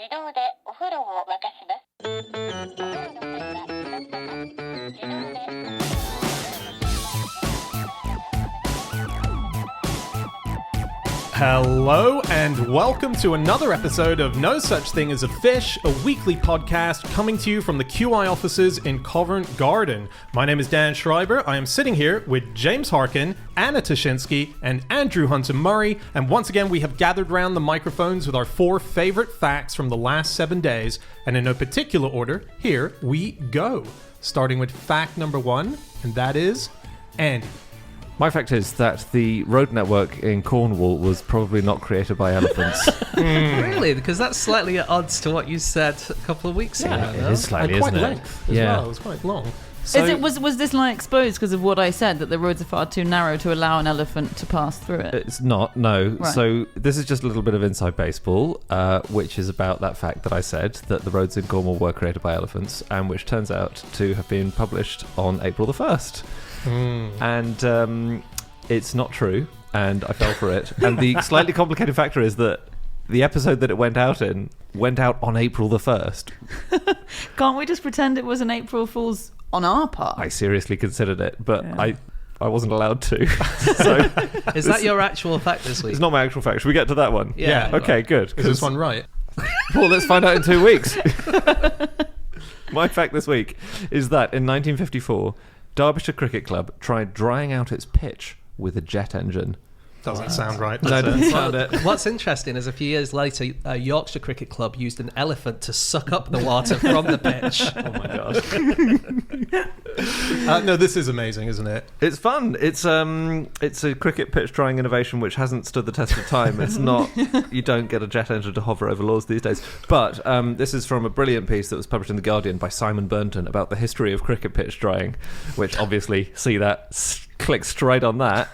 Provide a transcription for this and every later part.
自動でお風呂を沸かします。お風呂の際は自動で。Hello and welcome to another episode of No Such Thing as a Fish, a weekly podcast coming to you from the QI offices in Covent Garden. My name is Dan Schreiber. I am sitting here with James Harkin, Anna Tashinsky, and Andrew Hunter-Murray. And once again, we have gathered round the microphones with our 4 favorite facts from the last 7 days. And in no particular order, here we go. Starting with fact number 1, and that is Andy. My fact is that the road network in Cornwall was probably not created by elephants. Really? Because that's slightly at odds to what you said a couple of weeks ago. It is slightly, and quite isn't it? length as well. It was quite long. So, was this line exposed because of what I said, that the roads are far too narrow to allow an elephant to pass through it? It's not, no. Right. So this is just a little bit of inside baseball, which is about that fact that I said, that the roads in Cornwall were created by elephants, and which turns out to have been published on April the 1st. And it's not true, and I fell for it. And the slightly complicated factor is that the episode that it went out in went out on April the 1st. Can't we just pretend it was an April Fool's on our part? I seriously considered it, but I wasn't allowed to. So Is that your actual fact this week? it's not my actual fact. Should we get to that one? Yeah. Okay, good. Is this one right? Well, let's find out in 2 weeks. My fact this week is that in 1954, Derbyshire Cricket Club tried drying out its pitch with a jet engine. Doesn't sound right. No, it doesn't sound it. What's interesting is a few years later, Yorkshire Cricket Club used an elephant to suck up the water from the pitch. Oh my god. No, this is amazing, isn't it? It's fun. It's a cricket pitch drying innovation which hasn't stood the test of time. It's not, you don't get a jet engine to hover over lawns these days. But this is from a brilliant piece that was published in The Guardian by Simon Burnton about the history of cricket pitch drying, which obviously, see that, click straight on that.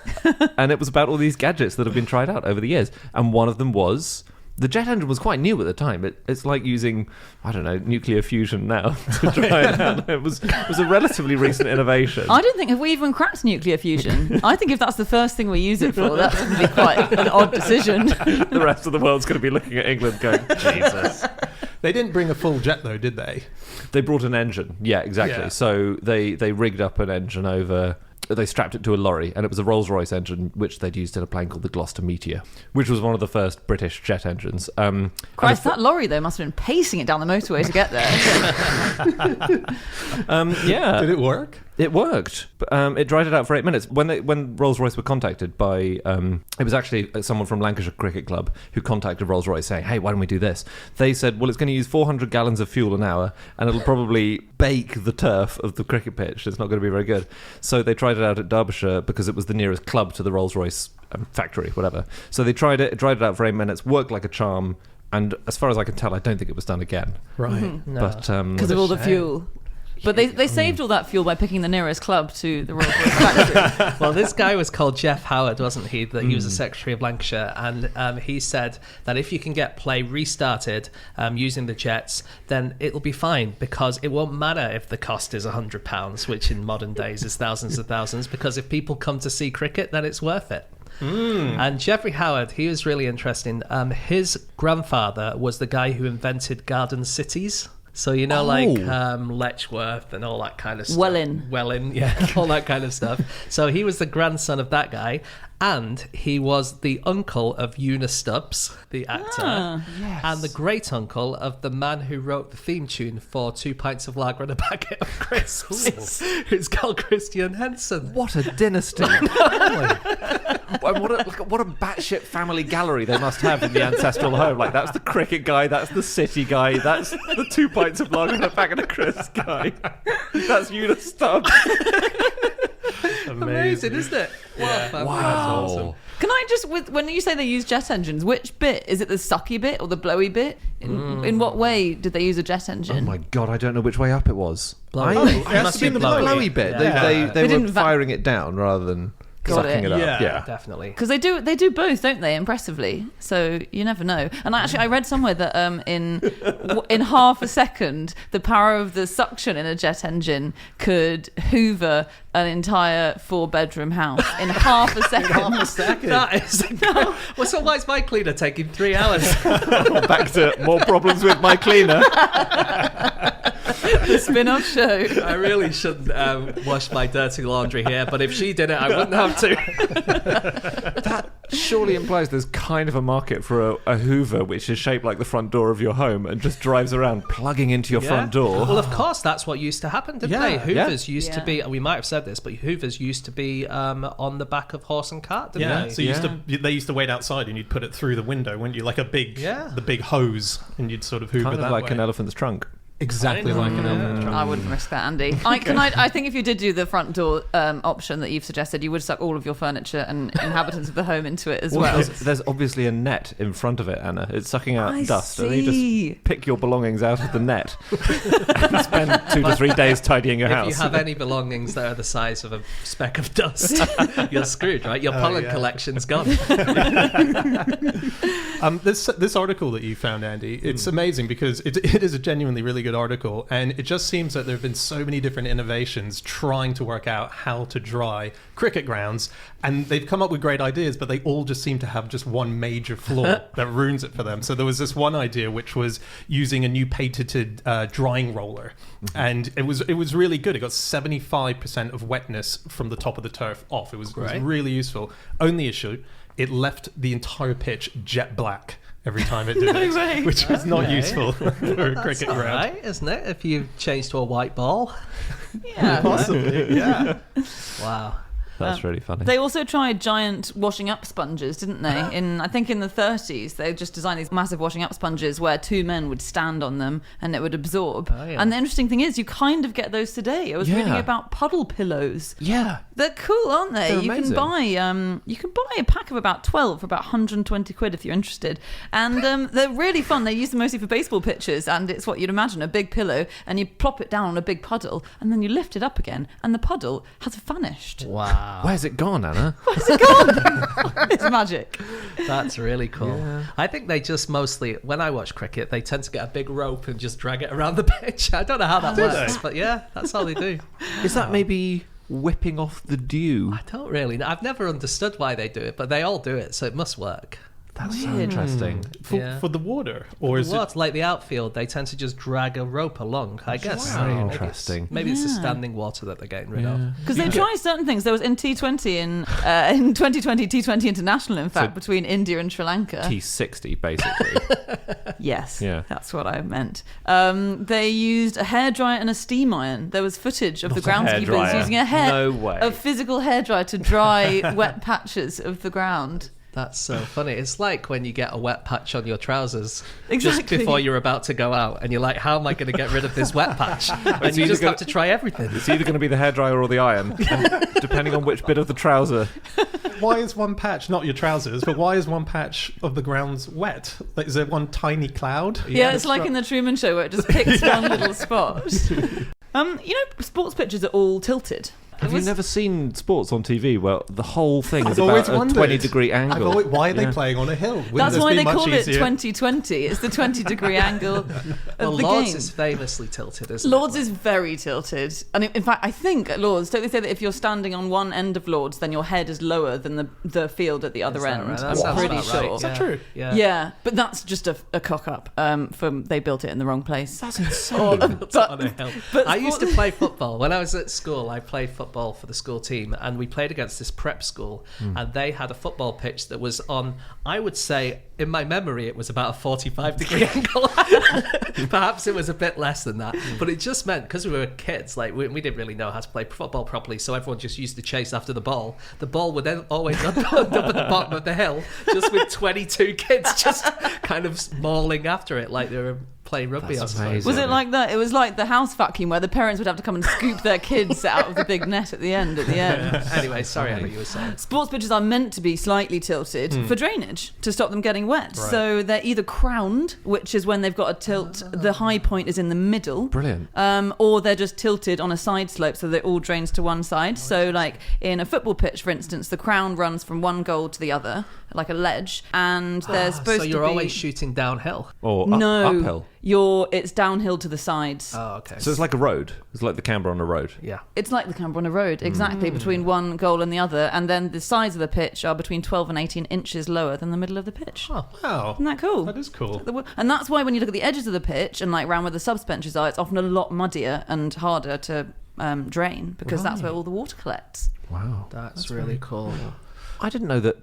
And it was about all these gadgets that have been tried out over the years. And one of them was... The jet engine was quite new at the time. It's like using, I don't know, nuclear fusion now to dry it out. It was a relatively recent innovation. I don't think, have we even cracked nuclear fusion? I think if that's the first thing we use it for, that's going to be quite an odd decision. The rest of the world's going to be looking at England going, Jesus. They didn't bring a full jet, though, did they? They brought an engine. Yeah, exactly. Yeah. So they rigged up an engine over... They strapped it to a lorry, and it was a Rolls-Royce engine, which they'd used in a plane called the Gloucester Meteor, which was one of the first British jet engins. Christ, that lorry, though, must have been pacing it down the motorway to get there. Yeah. Did it work? It worked. It dried it out for 8 minutes. When Rolls-Royce were contacted by... it was actually someone from Lancashire Cricket Club who contacted Rolls-Royce saying, hey, why don't we do this? They said, well, it's going to use 400 gallons of fuel an hour, and it'll probably bake the turf of the cricket pitch. It's not going to be very good. So they tried it out at Derbyshire because it was the nearest club to the Rolls-Royce factory, whatever. So they dried it out for 8 minutes, worked like a charm, and as far as I can tell, I don't think it was done again. Right. Mm-hmm. No. But Because of all the fuel. But they saved all that fuel by picking the nearest club to the Royal factory. Well, this guy was called Jeff Howard, wasn't he? That he was the Secretary of Lancashire, and he said that if you can get play restarted using the jets, then it'll be fine, because it won't matter if the cost is £100, which in modern days is thousands of thousands, because if people come to see cricket, then it's worth it. And Geoffrey Howard, he was really interesting. His grandfather was the guy who invented garden cities. So, you know, like Letchworth and all that kind of stuff. Welling, yeah, all that kind of stuff. So he was the grandson of that guy, and he was the uncle of Eunice Stubbs, the actor, and the great-uncle of the man who wrote the theme tune for 2 Pints of Lager and a Packet of Crisps. It's called Christian Henson. What a dynasty. What a batshit family gallery they must have in the ancestral home. Like, that's the cricket guy, that's the city guy, that's the 2 pints of lager and a packet of crisps guy. That's Eunice Stubbs. Amazing, isn't it? Wow. That's awesome. Can I just, when you say they use jet engines, which bit? Is it the sucky bit or the blowy bit? In what way did they use a jet engine? Oh my god, I don't know which way up it was. Blowy. It must be the blowy bit. Yeah. They were didn't firing it down rather than... sucking it up. Yeah. Yeah. Definitely. Because they do both, don't they? Impressively. So you never know. And actually, I read somewhere that in half a second, the power of the suction in a jet engine could hoover an entire 4-bedroom house in half a second. Half a second. That is well, so why is my cleaner taking 3 hours? Back to more problems with my cleaner. The spin-off show. I really shouldn't wash my dirty laundry here, but if she did it, I wouldn't have to. That surely implies there's kind of a market for a Hoover which is shaped like the front door of your home and just drives around plugging into your front door. Well, of course, that's what used to happen, didn't Yeah. they? Hoovers used to Yeah. be, we might have said this, but Hoovers used to be on the back of horse and cart, didn't Yeah, they? so they used to wait outside, and you'd put it through the window, wouldn't you? Like the big hose, and you'd sort of hoover Kind of that like way. an elephant's trunk. Exactly like an elephant trunk. I wouldn't risk that, Andy. I think if you did do the front door option that you've suggested, you would suck all of your furniture and inhabitants of the home into it as well. There's obviously a net in front of it, Anna. It's sucking out I dust. And see. you just pick your belongings out of the net and spend 2 to 3 days tidying your If house. you have any belongings that are the size of a speck of dust, you're screwed, right? Your pollen collection's gone. This article that you found, Andy, it's amazing because it is a genuinely really good article, and it just seems that there have been so many different innovations trying to work out how to dry cricket grounds, and they've come up with great ideas, but they all just seem to have just one major flaw that ruins it for them. So there was this one idea which was using a new patented drying roller, and it was really good. It got 75% of wetness from the top of the turf off. It was really useful. Only issue, it left the entire pitch jet black every time it did it, which was not useful for a cricket ground. Right, isn't it? If you change to a white ball. Yeah. Possibly, yeah. Wow. That's really funny. They also tried giant washing up sponges, didn't they? I think in the 30s, they just designed these massive washing up sponges where 2 men would stand on them and it would absorb. Oh, yeah. And the interesting thing is, you kind of get those today. I was reading Yeah. about puddle pillows. Yeah. They're cool, aren't they? They're You can buy a pack of about 12 for about 120 quid if you're interested. And they're really fun. They use them mostly for baseball pitches, and it's what you'd imagine, a big pillow, and you plop it down on a big puddle, and then you lift it up again, and the puddle has vanished. Wow. Where's it gone, Anna? It's magic. That's really cool. I think they just mostly, when I watch cricket, they tend to get a big rope and just drag it around the pitch. I don't know how that Do works, they? but yeah, that's how they do. Is that maybe whipping off the dew? I don't really know. I've never understood why they do it, but they all do it, so it must work. That's so Weird. interesting. For the water, or is What, like the outfield, they tend to just drag a rope along, I guess. Very Maybe interesting. Maybe it's the Yeah. standing water that they're getting rid of. Because they try certain things. There was in T20 in 2020 T20 International, in fact, So- between India and Sri Lanka. T60, basically. Yes, Yeah. that's what I meant. They used a hairdryer and a steam iron. There was footage of the Not a groundskeepers hairdryer. using No way. a physical hairdryer to dry wet patches of the ground. That's so funny. It's like when you get a wet patch on your trousers Exactly. just before you're about to go out, and you're like, how am I going to get rid of this wet patch? And It's you either just gonna- have to try everything. It's either going to be the hairdryer or the iron, and depending on which bit of the trouser. why is one patch, not your trousers, but why is one patch of the grounds wet? Like, is there one tiny cloud? Yeah, it's like in the Truman Show where it just picks one little spot. Sports pitches are all tilted. Have you never seen sports on TV where the whole thing is I've always about a wondered. 20-degree angle? Why are they Yeah. playing on a hill? Wouldn't That's this why be they much called it easier? 2020. It's the 20-degree angle of Well, the Lords game. is famously tilted, isn't Lords it? is very tilted. And in fact, I think at Lords, don't they say that if you're standing on one end of Lords, then your head is lower than the field at the other Is that end? right? That I'm sounds pretty about right. sure. Is that true? Yeah. Yeah, but that's just a cock-up. They built it in the wrong place. That's insane. On a hill. but I used to sport- play football. When I was at school, I played football for the school team, and we played against this prep school, and they had a football pitch that was on, I would say, in my memory, it was about a 45-degree angle. Perhaps it was a bit less than that, but it just meant, because we were kids, like we didn't really know how to play football properly, so everyone just used to chase after the ball. The ball would then always end up at the bottom of the hill, just with 22 kids just kind of mauling after it like they were play rugby. That's I suppose. amazing. Was it like that? It was like the house vacuum where the parents would have to come and scoop their kids out of the big net at the end. Anyway, sorry, Emma, you were saying. Sports pitches are meant to be slightly tilted for drainage to stop them getting wet. Right. So they're either crowned, which is when they've got a tilt, the high point is in the middle. Brilliant. Or they're just tilted on a side slope so that it all drains to one side. So like in a football pitch, for instance, the crown runs from one goal to the other, like a ledge, and there's supposed So to you're be... always shooting downhill. Or No, uphill. it's downhill to the sides. Oh, okay. So it's like a road. It's like the camber on a road. yeah. It's like the camber on a road, exactly, between one goal and the other. And then the sides of the pitch are between 12 and 18 inches lower than the middle of the pitch. Oh, wow. Isn't that cool? That is cool. And that's why when you look at the edges of the pitch and like around where the subbenches are, it's often a lot muddier and harder to drain because that's where all the water collects. Wow. That's really cool. I didn't know that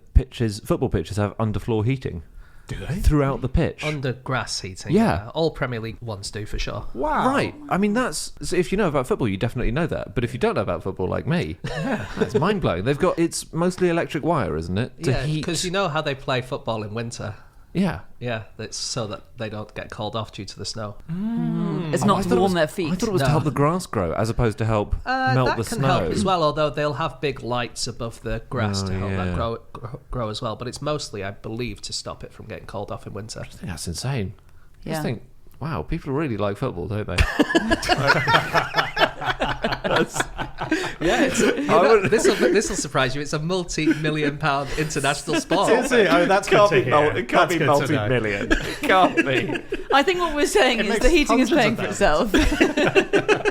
football pitches have underfloor heating Do they? throughout the pitch. Under grass heating. Yeah. All Premier League ones do for sure. Wow. Right. I mean, so if you know about football, you definitely know that. But if you don't know about football like me, that's mind-blowing. It's mostly electric wire, isn't it? To Yeah, heat. because you know how they play football in winter. Yeah. Yeah, that's so that they don't get called off due to the snow. It's not to warm their feet. I thought it was to No. help the grass grow, as opposed to help melt that the can snow. help as well, although they'll have big lights above the grass Oh, to help yeah. that grow as well. But it's mostly, I believe, to stop it from getting called off in winter. I think that's insane. I Yeah. just think, wow, people really like football, don't they? Yeah, this will surprise you. It's a multi-million-pound international sport. Is it? Oh, that's good to hear. It can't That's be good to know. multi-million. It can't be. I think what we're saying is makes the heating is paying hundreds for of itself.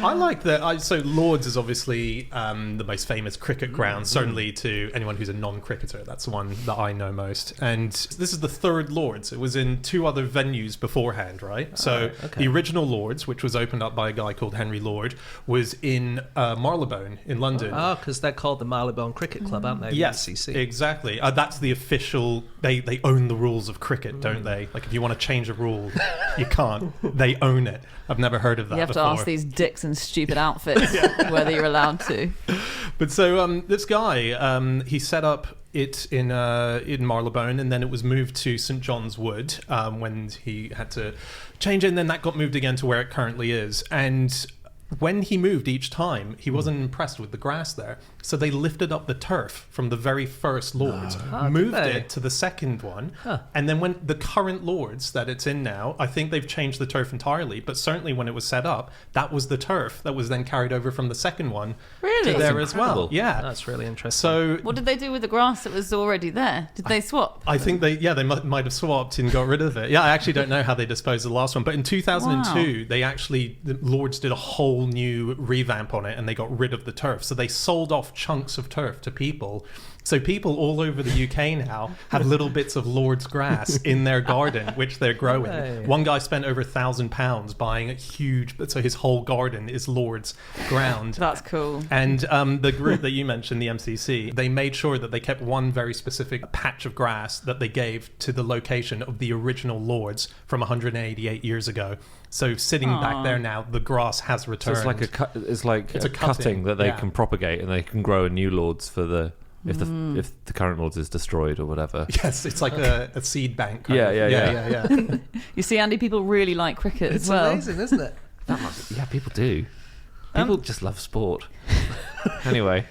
I like that. So Lords is obviously the most famous cricket ground, certainly to anyone who's a non-cricketer. That's the one that I know most. And this is the third Lords. It was in two other venues beforehand, right? So the original Lords, which was opened up by a guy called Henry Lord, was in Marylebone in London. Oh, because they're called the Marylebone Cricket Club, aren't they? Yes, MCC. exactly. That's the official. They own the rules of cricket, don't they? Like if you want to change a rule, you can't. They own it. I've never heard of that You have before. to ask these dicks in stupid outfits whether you're allowed to. But so this guy, he set up it in Marylebone, and then it was moved to St John's Wood when he had to change it, and then that got moved again to where it currently is. And when he moved each time, he wasn't impressed with the grass there. So they lifted up the turf from the very first Lords, moved did they? it to the second one, and then when the current Lords that it's in now, I think they've changed the turf entirely, but certainly when it was set up, that was the turf that was then carried over from the second one Really? to there as well. incredible. Yeah. That's really interesting. So What did they do with the grass that was already there? Did they swap? I think they might have swapped and got rid of it. Yeah, I actually don't know how they disposed of the last one. But in 2002, the Lords did a whole new revamp on it, and they got rid of the turf. So they sold off chunks of turf to people. So people all over the UK now have little bits of Lord's grass in their garden, which they're growing. Hey. One guy spent over £1,000 buying a huge, so his whole garden is Lord's ground. That's cool. And the group that you mentioned, the MCC, they made sure that they kept one very specific patch of grass that they gave to the location of the original Lords from 188 years ago. So sitting back there now, the grass has So returned. it's like a cutting that they can propagate, and they can grow a new Lords for the if the current Lords is destroyed or whatever. Yes, it's like a seed bank. kind Yeah, of. yeah. You see, Andy, people really like cricket it's as well. amazing, isn't it? Yeah, people do. People just love sport. Anyway,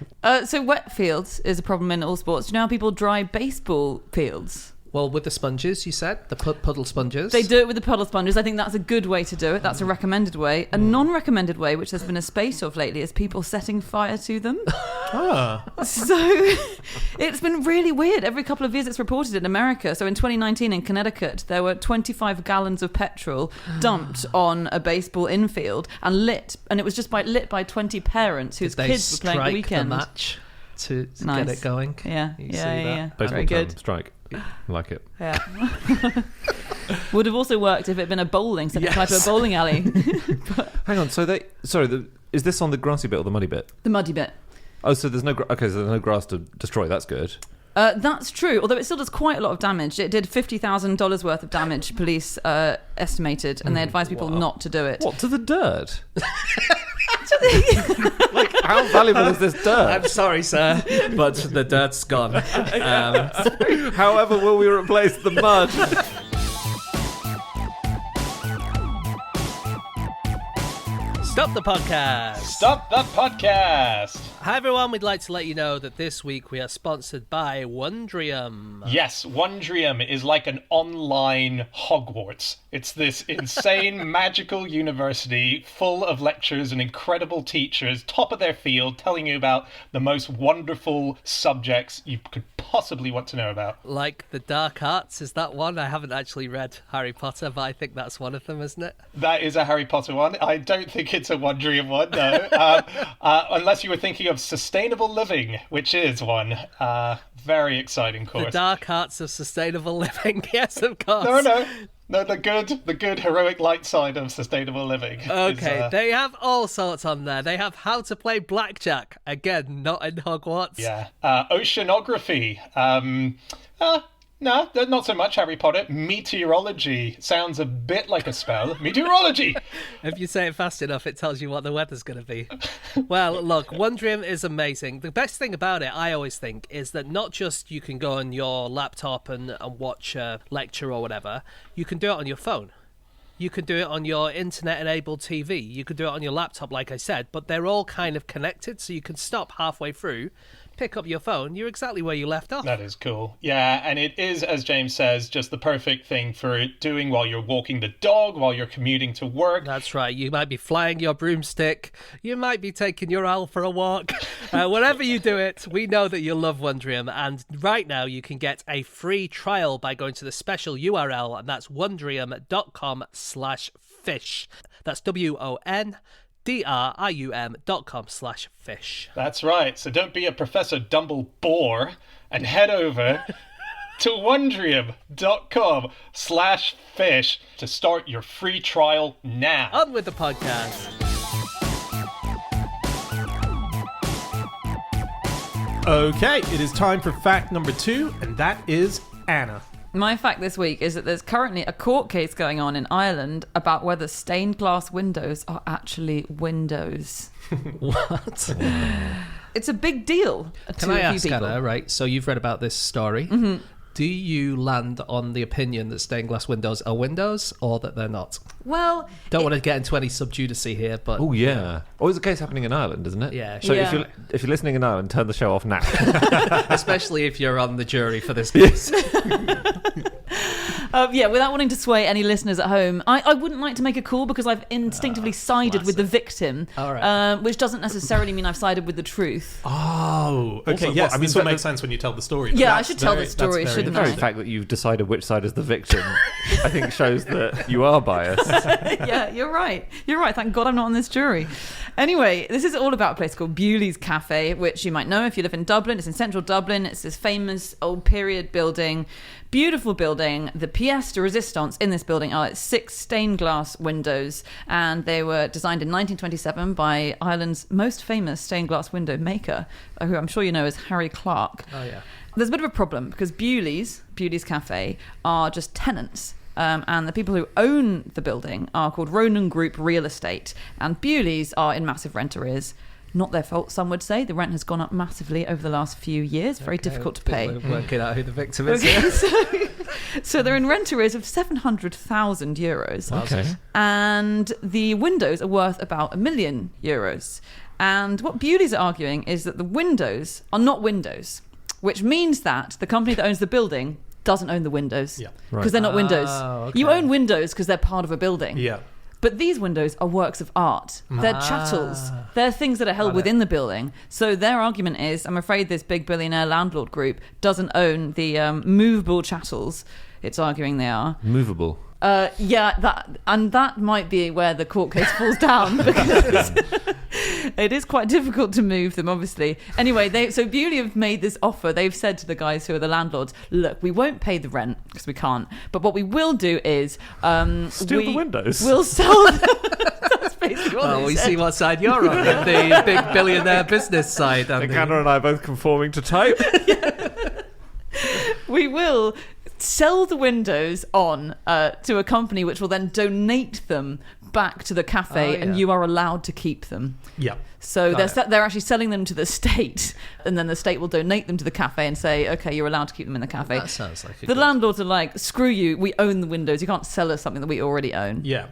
So wet fields is a problem in all sports. Do you know how people dry baseball fields? Well, with the sponges, you said the puddle sponges. They do it with the puddle sponges. I think that's a good way to do it. That's a recommended way. A non-recommended way, which there's been a space of lately, is people setting fire to them. So it's been really weird. Every couple of years it's reported in America. So in 2019 in Connecticut, there were 25 gallons of petrol dumped on a baseball infield and lit. And it was just lit by 20 parents whose Did they kids were playing the strike weekend. the match to Nice. get it going? Yeah, You see yeah. that? baseball Very term, good. strike. Like it. Yeah. Would have also worked if it had been a bowling, setting fire to a bowling alley. Hang on. So is this on the grassy bit or the muddy bit? The muddy bit. Oh, so there's no so there's no grass to destroy. That's good. That's true, although it still does quite a lot of damage. It did $50,000 worth of damage, police estimated, and they advised people not to do it. What, to the dirt? Like, how valuable is this dirt? I'm sorry, sir, but the dirt's gone. However, will we replace the mud? Stop the podcast. Stop the podcast. Hi everyone, we'd like to let you know that this week we are sponsored by Wondrium. Yes, Wondrium is like an online Hogwarts. It's this insane magical university full of lectures and incredible teachers, top of their field, telling you about the most wonderful subjects you could possibly want to know about. Like the dark arts, is that one? I haven't actually read Harry Potter, but I think that's one of them, isn't it? That is a Harry Potter one. I don't think it's a Wondrium one, no. Unless you were thinking of sustainable living, which is one. Very exciting course. The dark arts of sustainable living, yes, of course. No, the good heroic light side of sustainable living. Okay, they have all sorts on there. They have how to play blackjack. Again, not in Hogwarts. Yeah. Oceanography. No, not so much Harry Potter. Meteorology sounds a bit like a spell. Meteorology! If you say it fast enough, it tells you what the weather's going to be. Well, look, Wondrium is amazing. The best thing about it, I always think, is that not just you can go on your laptop and watch a lecture or whatever, you can do it on your phone. You can do it on your internet-enabled TV. You can do it on your laptop, like I said, but they're all kind of connected, so you can stop halfway through, pick up your phone, you're exactly where you left off. That is cool. Yeah, and it is, as James says, just the perfect thing for doing while you're walking the dog, while you're commuting to work. That's right. You might be flying your broomstick. You might be taking your owl for a walk. Whenever you do it, we know that you'll love Wondrium. And right now you can get a free trial by going to the special URL, and that's wondrium.com/fish. That's wondrium.com/fish. That's right. So don't be a Professor Dumbledore and head over to wondrium.com/fish to start your free trial now. On with the podcast. Okay, it is time for fact number 2, and that is Anna. My fact this week is that there's currently a court case going on in Ireland about whether stained glass windows are actually windows. What? It's a big deal Can to I a few ask, people. Anna, right, so you've read about this story. Mm-hmm. Do you land on the opinion that stained glass windows are windows or that they're not? Well, Don't want to get into any subjudice here, but... Oh, yeah. Always a case happening in Ireland, isn't it? Yeah, So Yeah. if you're listening in Ireland, turn the show off now. especially if you're on the jury for this case. yeah, without wanting to sway any listeners at home, I wouldn't like to make a call because I've instinctively sided with the victim, All right. which doesn't necessarily mean I've sided with the truth. Oh, okay, Also, yes, I mean, this will that- make sense when you tell the story. but Yeah, I that's should tell the that's story, very shouldn't The very I? fact that you've decided which side is the victim, I think, shows that you are biased. Yeah, you're right. You're right. Thank God I'm not on this jury. Anyway, this is all about a place called Bewley's Cafe, which you might know if you live in Dublin. It's in central Dublin. It's this famous old period building. Beautiful building. The pièce de résistance in this building are 6 stained glass windows, and they were designed in 1927 by Ireland's most famous stained glass window maker, who I'm sure you know as Harry Clark. Oh, yeah. There's a bit of a problem because Bewley's Cafe are just tenants. And the people who own the building are called Ronan Group Real Estate. And Bewley's are in massive rent arrears. Not their fault, some would say. The rent has gone up massively over the last few years. Very difficult to pay. We're working out who the victim is. Okay, so they're in rent arrears of €700,000. Okay. And the windows are worth about €1 million. And what Bewley's are arguing is that the windows are not windows, which means that the company that owns the building doesn't own the windows Yeah. because they're not windows. okay. You own windows because they're part of a building. Yeah. But these windows are works of art. They're chattels. They're things that are held within the building. So their argument is, I'm afraid this big billionaire landlord group doesn't own the movable chattels. It's arguing they are. Movable. Yeah, that might be where the court case falls down because it is quite difficult to move them, obviously. Anyway, so Bewley have made this offer. They've said to the guys who are the landlords, look, we won't pay the rent because we can't, but what we will do is Steal the windows. We'll sell them. That's basically what Well, they we said. see what side you're on, the big billionaire business side. And Anna and I are both conforming to type. We will sell the windows on to a company which will then donate them back to the cafe, Oh, and yeah. you are allowed to keep them. Yeah. So Got they're actually selling them to the state, and then the state will donate them to the cafe and say, okay, you're allowed to keep them in the cafe. That sounds like a The good- landlords are like, screw you, we own the windows, you can't sell us something that we already own. Yeah.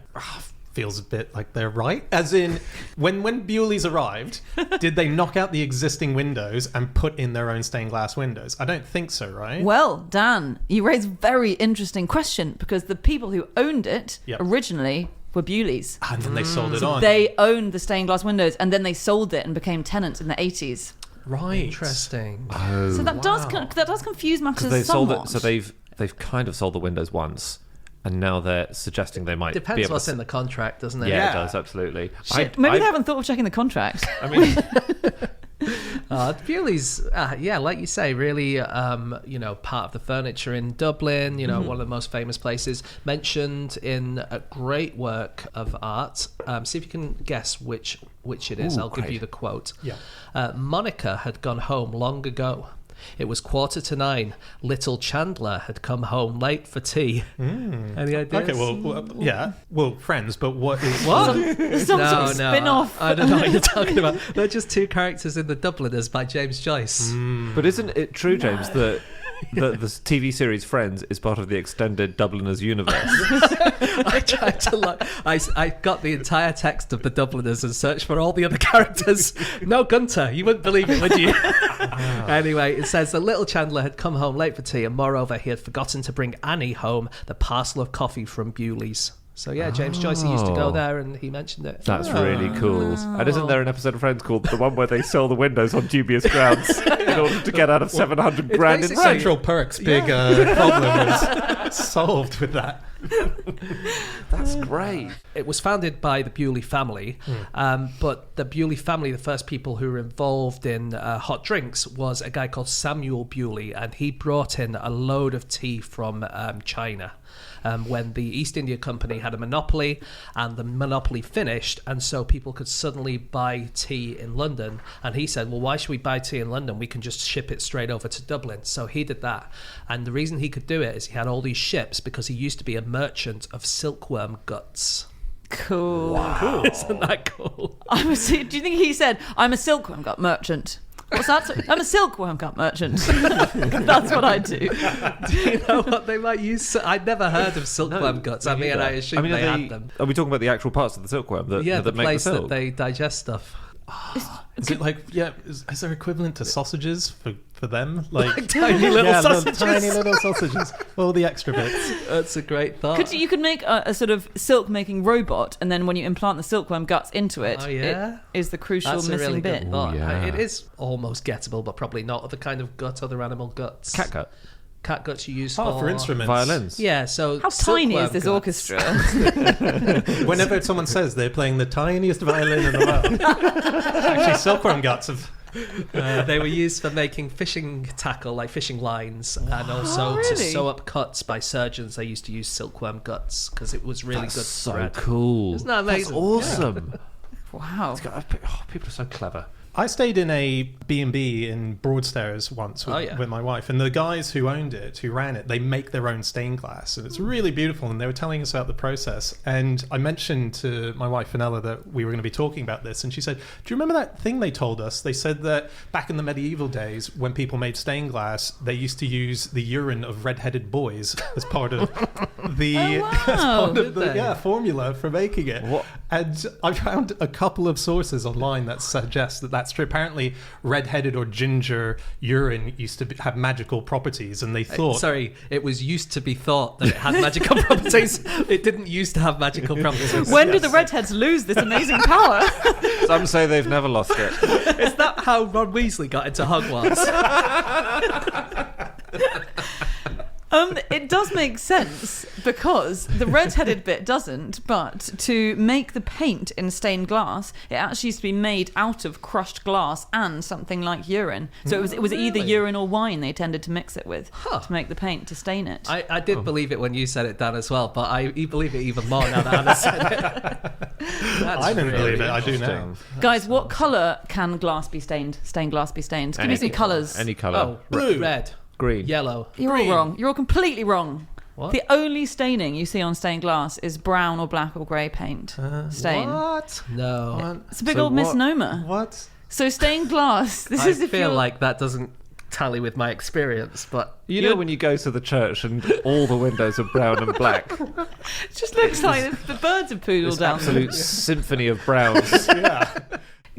feels a bit like they're right. As in, when Bewley's arrived, did they knock out the existing windows and put in their own stained glass windows? I don't think so, right? Well, Dan, you raise a very interesting question because the people who owned it originally were Bewley's. And then they sold it on. They owned the stained glass windows and then they sold it and became tenants in the 80s. Right. Interesting. Oh. So that does confuse matters somewhat. So they've kind of sold the windows once, and now they're suggesting they might. Depends what's in the contract, doesn't it? Yeah, it does, absolutely. Maybe they haven't thought of checking the contract. I mean, Bewley's, like you say, really, part of the furniture in Dublin, one of the most famous places, mentioned in a great work of art. See if you can guess which it is. I'll give you the quote. Yeah. Monica had gone home long ago. It was 9:15. Little Chandler had come home late for tea. Any ideas? Okay, well, friends, but what is... What? Some sort of spin-off. I don't know what you're talking about. They're just two characters in The Dubliners by James Joyce. but isn't it true, James, that the TV series Friends is part of the extended Dubliners universe? I tried to look. I got the entire text of The Dubliners and searched for all the other characters. No Gunter. You wouldn't believe it, would you? Anyway, it says that little Chandler had come home late for tea, and moreover, he had forgotten to bring Annie home the parcel of coffee from Bewley's. So yeah, James Joyce used to go there, and he mentioned it. That's really cool. And isn't there an episode of Friends called the one where they sell the windows on dubious grounds in order to get out of 700 grand in basically- Central Perk's big problem was solved with that. That's great. It was founded by the Bewley family, but the Bewley family, the first people who were involved in hot drinks, was a guy called Samuel Bewley, and he brought in a load of tea from China. When the East India Company had a monopoly and the monopoly finished, and so people could suddenly buy tea in London, and he said, well, why should we buy tea in London? We can just ship it straight over to Dublin. So he did that, and the reason he could do it is he had all these ships because he used to be a merchant of silkworm guts. Cool. Wow. Isn't that cool? Do you think he said, I'm a silkworm gut merchant? What's that? I'm a silkworm gut merchant. That's what I do. Do you know what they might use? I'd never heard of silkworm guts. I assume they had them. Are we talking about the actual parts of the silkworm that The make the place silk? that they digest stuff. Is it like, is there equivalent to sausages for them? Like Tiny little sausages. Tiny little sausages. All the extra bits. That's a great thought. You could make a sort of silk making robot, and then when you implant the silkworm guts into it, it is the crucial That's missing a really bit. good thought. Ooh, yeah. It is almost gettable, but probably not the kind of gut other animal guts. Cat gut. Cat guts you use For instruments. Violins. Yeah, so How tiny is silkworm this guts. orchestra? Whenever someone says they're playing the tiniest violin in the world, actually silkworm guts have... They were used for making fishing tackle, like fishing lines, and also to really? sew up cuts by surgeons. They used to use silkworm guts because it was really That's good so thread. cool. Isn't that amazing? That's awesome. Wow. People are so clever. I stayed in a B&B in Broadstairs once with my wife, and the guys who owned it, who ran it, they make their own stained glass, and it's really beautiful, and they were telling us about the process, and I mentioned to my wife Fenella that we were going to be talking about this, and she said, do you remember that thing they told us? They said that back in the medieval days, when people made stained glass, they used to use the urine of red-headed boys as part of the formula for making it. What? And I found a couple of sources online that suggest that that's true. Apparently, red-headed or ginger urine used to have magical properties, and they thought... Sorry, it was used to be thought that it had magical properties. It didn't used to have magical properties. When did the redheads lose this amazing power? Some say they've never lost it. Is that how Ron Weasley got into Hogwarts? It does make sense because the red-headed bit doesn't, but to make the paint in stained glass, it actually used to be made out of crushed glass and something like urine. So it was either urine or wine they tended to mix it with to make the paint, to stain it. I did believe it when you said it, Dan, as well, but I believe it even more now that Anna said it. I didn't believe it, I do now. Guys, what colour can glass be stained? Stained glass be stained? Give me some colours. Any colour. Oh, Blue. red, Green. yellow. You're all wrong. You're all completely wrong. What? The only staining you see on stained glass is brown or black or grey paint stain. What? No. It's a big So old what- misnomer. What? So stained glass. This I is if feel you're like that doesn't tally with my experience, but You know when you go to the church and all the windows are brown and black? It just looks like the birds have poodled This down. absolute symphony of browns.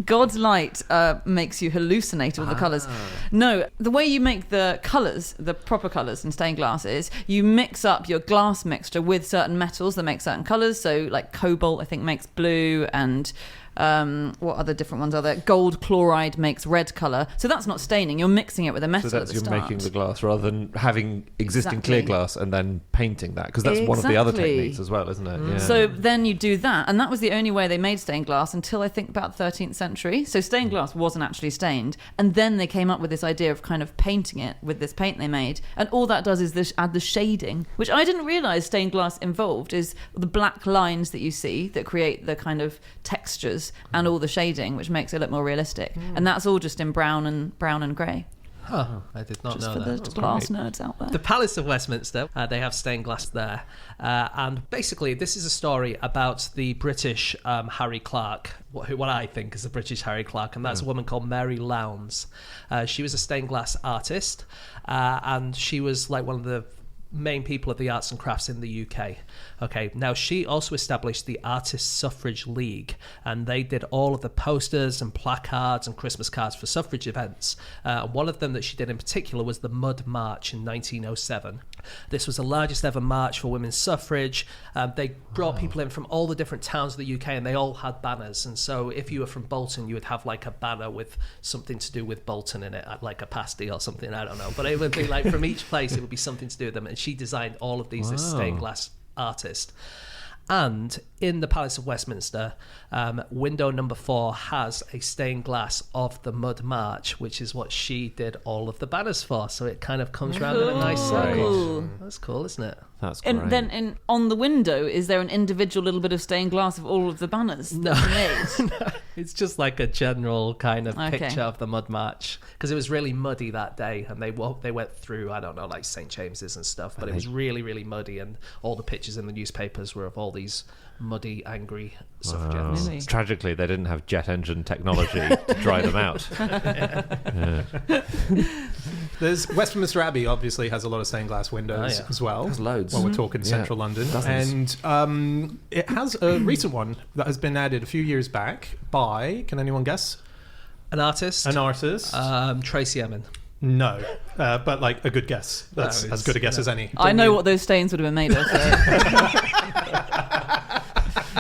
God's light makes you hallucinate all the colours. No, the way you make the colours, the proper colours in stained glass is you mix up your glass mixture with certain metals that make certain colours. So like cobalt, I think, makes blue, and what other different ones are there? Gold chloride makes red colour. So that's not staining. You're mixing it with a metal So at that's the you're start. making the glass rather than having existing Exactly. clear glass and then painting that, because that's one of the other Exactly. techniques as well, isn't it? Yeah. So then you do that, and that was the only way they made stained glass until I think about the 13th century. So stained glass wasn't actually stained, and then they came up with this idea of kind of painting it with this paint they made, and all that does is this add the shading, which I didn't realise stained glass involved, is the black lines that you see that create the kind of textures and all the shading, which makes it look more realistic. And that's all just in brown and grey. Huh, I did not Just know for that. the glass nerds out there. The Palace of Westminster, they have stained glass there. And basically, this is a story about the British Harry Clarke, what I think is the British Harry Clarke, and that's a woman called Mary Lowndes. She was a stained glass artist, and she was like one of the main people of the arts and crafts in the UK. Okay, now she also established the Artists' Suffrage League, and they did all of the posters and placards and Christmas cards for suffrage events. One of them that she did in particular was the Mud March in 1907. This was the largest ever march for women's suffrage. They brought people in from all the different towns of the UK, and they all had banners. And so if you were from Bolton, you would have like a banner with something to do with Bolton in it, like a pasty or something, I don't know. But it would be like from each place, it would be something to do with them. And she designed all of these as stained glass artist. And in the Palace of Westminster, window number 4 has a stained glass of the Mud March, which is what she did all of the banners for. So it kind of comes round in a nice circle. That's cool, isn't it? That's great. And then on the window, is there an individual little bit of stained glass of all of the banners? No. that you made? It's just like a general kind of Okay. picture of the Mud March, because it was really muddy that day, and they went through, I don't know, like St. James's and stuff, but it was really, really muddy, and all the pictures in the newspapers were of all these muddy, angry suffragettes. Really? Tragically, they didn't have jet engine technology to dry them out. There's Westminster Abbey obviously has a lot of stained glass windows as well. There's loads. When we're talking central London. Dozens. And it has a recent one that has been added a few years back by, can anyone guess? An artist? An artist? Tracy Emin. No, but like a good guess. That's as good a guess as any. I know what those stains would have been made of. So.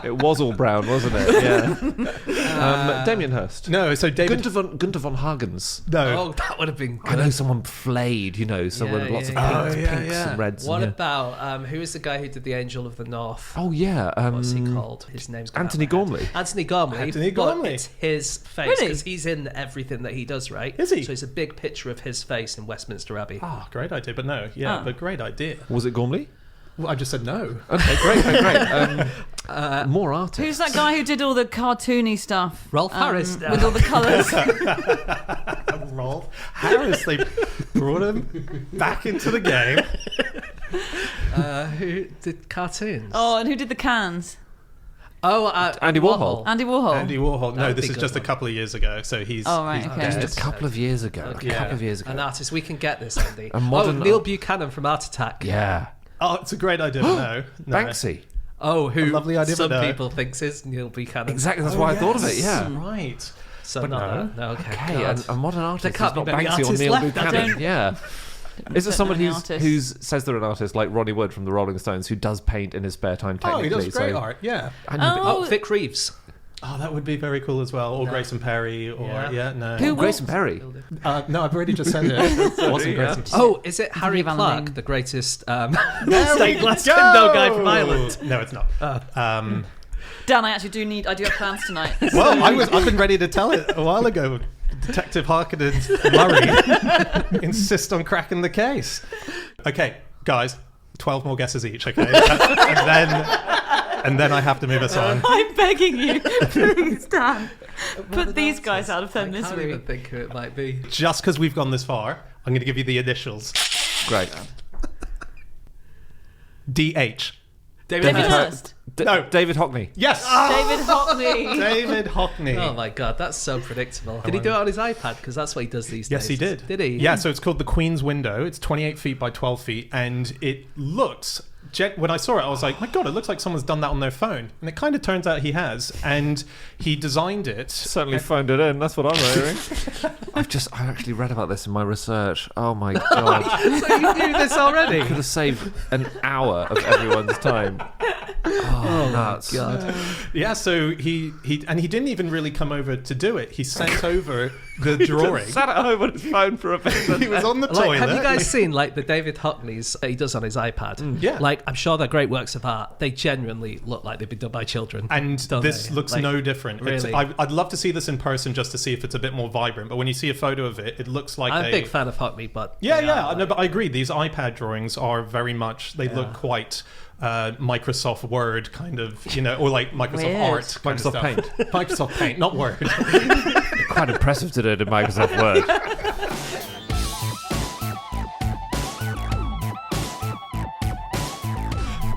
It was all brown, wasn't it? Yeah. Damien Hirst. No, so David... Gunter von Hagens. No. Oh, that would have been good. I know someone flayed, someone with lots of pinks and reds. What and, about who is the guy who did the Angel of the North? Oh yeah, What's he called? His name's gone Anthony out of my Gormley. head. Anthony Gormley. Anthony but Gormley. It's his face, Really? because he's in everything that he does, right? Is he? So it's a big picture of his face in Westminster Abbey. Ah, great idea, but no. Yeah, but great idea. Was it Gormley? Well, I just said no. Okay, great. More artists. Who's that guy who did all the cartoony stuff? Rolf Harris. With all the colours. Rolf Harris, they brought him back into the game. Who did cartoons? Oh, and who did the cans? Andy Warhol. Andy Warhol. Andy Warhol. No, would this be is good just a one. couple of years ago. So he's right, he's okay. dead. Just a couple of years ago. An artist. We can get this, Andy. A modern Neil Buchanan from Art Attack. Yeah. Oh, it's a great idea, but no. Banksy. Oh, who lovely idea, some but no. people thinks is Neil Buchanan. Exactly, that's why I thought of it, yeah. Right. So But not no. that. No, okay. Okay, God. a modern artist There is can't not be many Banksy or artists Neil left, I Buchanan. don't- Yeah. Is there someone many who artists. says they're an artist, like Ronnie Wood from the Rolling Stones, who does paint in his spare time Oh, he technically? does great so, art, yeah. Oh, Vic Reeves. Oh, that would be very cool as well. Or Grayson Perry, or no. Who Grayson Perry. No, I've already just said it. It wasn't Grayson. Oh, is it Harry Van Clarke, Ling. the greatest stained glass Go! window guy from Ireland? No, it's not. Dan, I do have plans tonight. Well, I've been ready to tell it a while ago. Detective Harkonnen and Murray insist on cracking the case. Okay, guys, 12 more guesses each, okay? And then I have to move us on. I'm begging you, please, Dan. Put these guys out of their I can't misery. even think who it might be. Just because we've gone this far, I'm going to give you the initials. Great. DH. David Hirst. No. David Hockney. Yes! David Hockney. David Hockney. Oh my god, that's so predictable. Did he do it on his iPad? Because that's what he does these days. Yes, he did. Did he? Yeah, so it's called the Queen's Window. It's 28 feet by 12 feet, and it looks... When I saw it, I was like, my God, it looks like someone's done that on their phone. And it kind of turns out he has. And he designed it. Certainly phoned it in. That's what I'm hearing. I actually read about this in my research. Oh my God. So you knew this already? Could have saved an hour of everyone's time. Oh, nuts. God. Yeah, so he didn't even really come over to do it. He sent over the drawing. Sat at home on his phone for a bit. He was on the toilet. Have you guys seen like the David Hockneys that he does on his iPad? Yeah. Like, I'm sure they're great works of art. They genuinely look like they've been done by children. And don't this they? looks Like, no different. Really? I'd love to see this in person just to see if it's a bit more vibrant. But when you see a photo of it, it looks like I'm a big fan of Hockney, but Yeah, they yeah. are, No, but I agree. These iPad drawings are very much... They look quite... Microsoft Word kind of, or like Microsoft Weird. Art kind Microsoft of stuff. Paint. Microsoft Paint, not Word. Quite impressive to do it in Microsoft Word.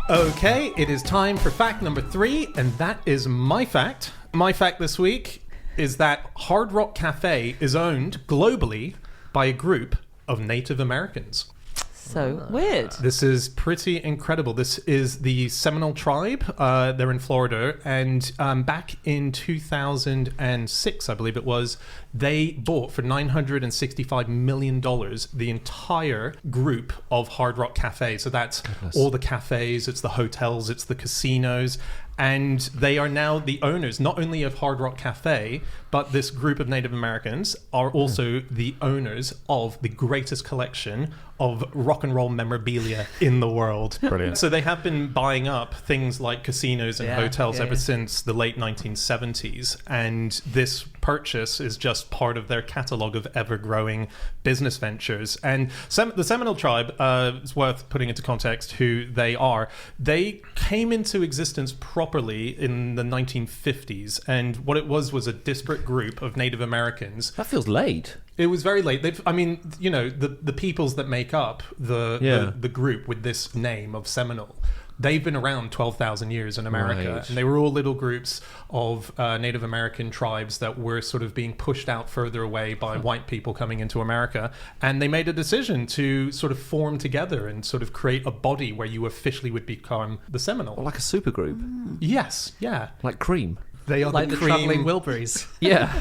Okay, it is time for fact number 3, and that is my fact. My fact this week is that Hard Rock Cafe is owned globally by a group of Native Americans. So weird. This is pretty incredible. This is the Seminole Tribe. They're in Florida. And back in 2006, I believe it was, they bought for $965 million the entire group of Hard Rock Cafe. So that's all the cafes, it's the hotels, it's the casinos. And they are now the owners, not only of Hard Rock Cafe, but this group of Native Americans are also the owners of the greatest collection of rock and roll memorabilia in the world. Brilliant. So they have been buying up things like casinos and hotels ever since the late 1970s. And this purchase is just part of their catalogue of ever-growing business ventures. And the Seminole Tribe, it's worth putting into context who they are. They came into existence properly in the 1950s. And what it was a disparate group of Native Americans. That feels late. It was very late. The peoples that make up the group with this name of Seminole, they've been around 12,000 years in America. Right. And they were all little groups of Native American tribes that were sort of being pushed out further away by white people coming into America. And they made a decision to sort of form together and sort of create a body where you officially would become the Seminole. Or like a supergroup. Yes, yeah. Like Cream. They are like the cream. travelling Wilburys. Yeah.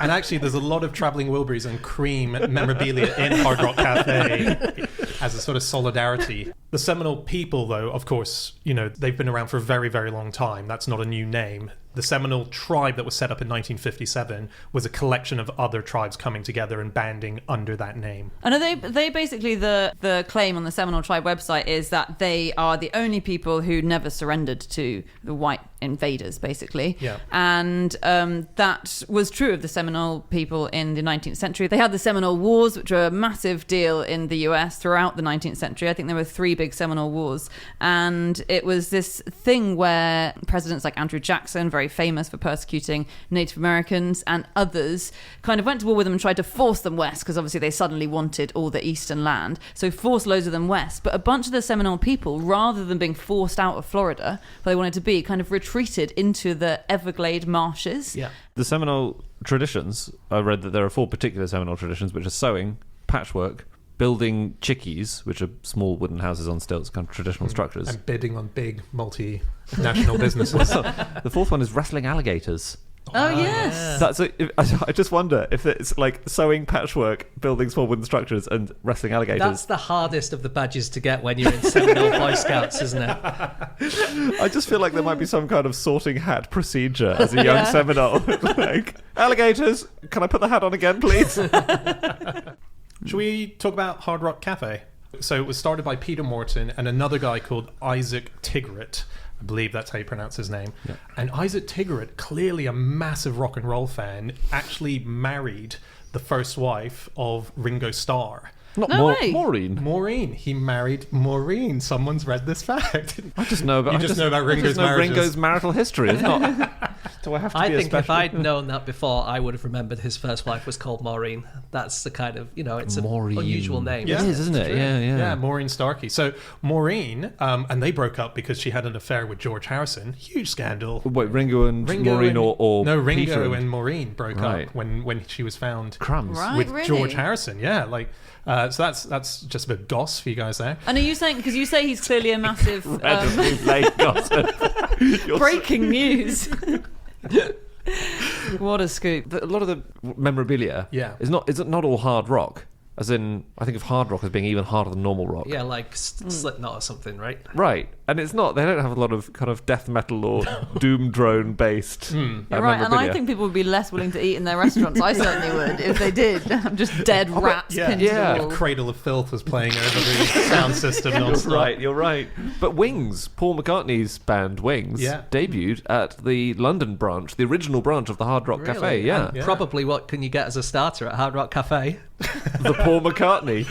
And actually, there's a lot of travelling Wilburys and cream memorabilia in Hard Rock Cafe as a sort of solidarity. The Seminole people, though, of course, they've been around for a very, very long time. That's not a new name. The Seminole Tribe that was set up in 1957 was a collection of other tribes coming together and banding under that name. And are they basically the claim on the Seminole Tribe website is that they are the only people who never surrendered to the white invaders, basically. Yeah. And that was true of the Seminole people in the 19th century. They had the Seminole Wars, which were a massive deal in the US throughout the 19th century. I think there were 3 big Seminole Wars. And it was this thing where presidents like Andrew Jackson, very famous for persecuting Native Americans, and others kind of went to war with them and tried to force them west, because obviously they suddenly wanted all the eastern land. So forced loads of them west. But a bunch of the Seminole people, rather than being forced out of Florida, where they wanted to be, kind of retreated into the Everglade marshes. Yeah. The Seminole Traditions, I read that there are 4 particular Seminole traditions, which are sewing, patchwork, building chickees, which are small wooden houses on stilts, kind of traditional structures. And bidding on big multinational businesses. The 4th one is wrestling alligators. Oh, yes. That's I just wonder if it's like sewing, patchwork, building small wooden structures, and wrestling alligators. That's the hardest of the badges to get when you're in Seminole Boy Scouts, isn't it? I just feel like there might be some kind of sorting hat procedure as a young Seminole. Like, alligators, can I put the hat on again, please? Should we talk about Hard Rock Cafe? So it was started by Peter Morton and another guy called Isaac Tigert. I believe that's how you pronounce his name. Yeah. And Isaac Tigert, clearly a massive rock and roll fan, actually married the first wife of Ringo Starr. Not No way. Maureen. Maureen. He married Maureen. Someone's read this fact. I just know about You just know about Ringo's marriages. Ringo's marital history. It's not. Do I have to I be think a if special? I'd known that before, I would have remembered his first wife was called Maureen. That's the kind of, it's an Maureen. unusual name. Yeah. It is, isn't it? Yeah. Yeah, Maureen Starkey. So Maureen, and they broke up because she had an affair with George Harrison. Huge scandal. Wait, Ringo and Maureen, and, or no, Peter Ringo and Maureen broke Right. up when she was found Crumbs. Right. with really? George Harrison. Yeah, like so that's just a bit of goss for you guys there. And are you saying, because you say he's clearly a massive Randomly played gossip. breaking news? What a scoop. A lot of the memorabilia is not all hard rock. As in, I think of hard rock as being even harder than normal rock. Yeah, like Slipknot or something, right? Right. And it's not. They don't have a lot of kind of death metal or doom drone based. You're right, and I think people would be less willing to eat in their restaurants. I certainly would if they did. Just dead rats pinned to the wall. Cradle of Filth was playing over the sound system non-stop. You're right. But Wings, Paul McCartney's band Wings, debuted at the London branch, the original branch of the Hard Rock Cafe. Really? Yeah. And probably what can you get as a starter at Hard Rock Cafe? The Paul McCartney.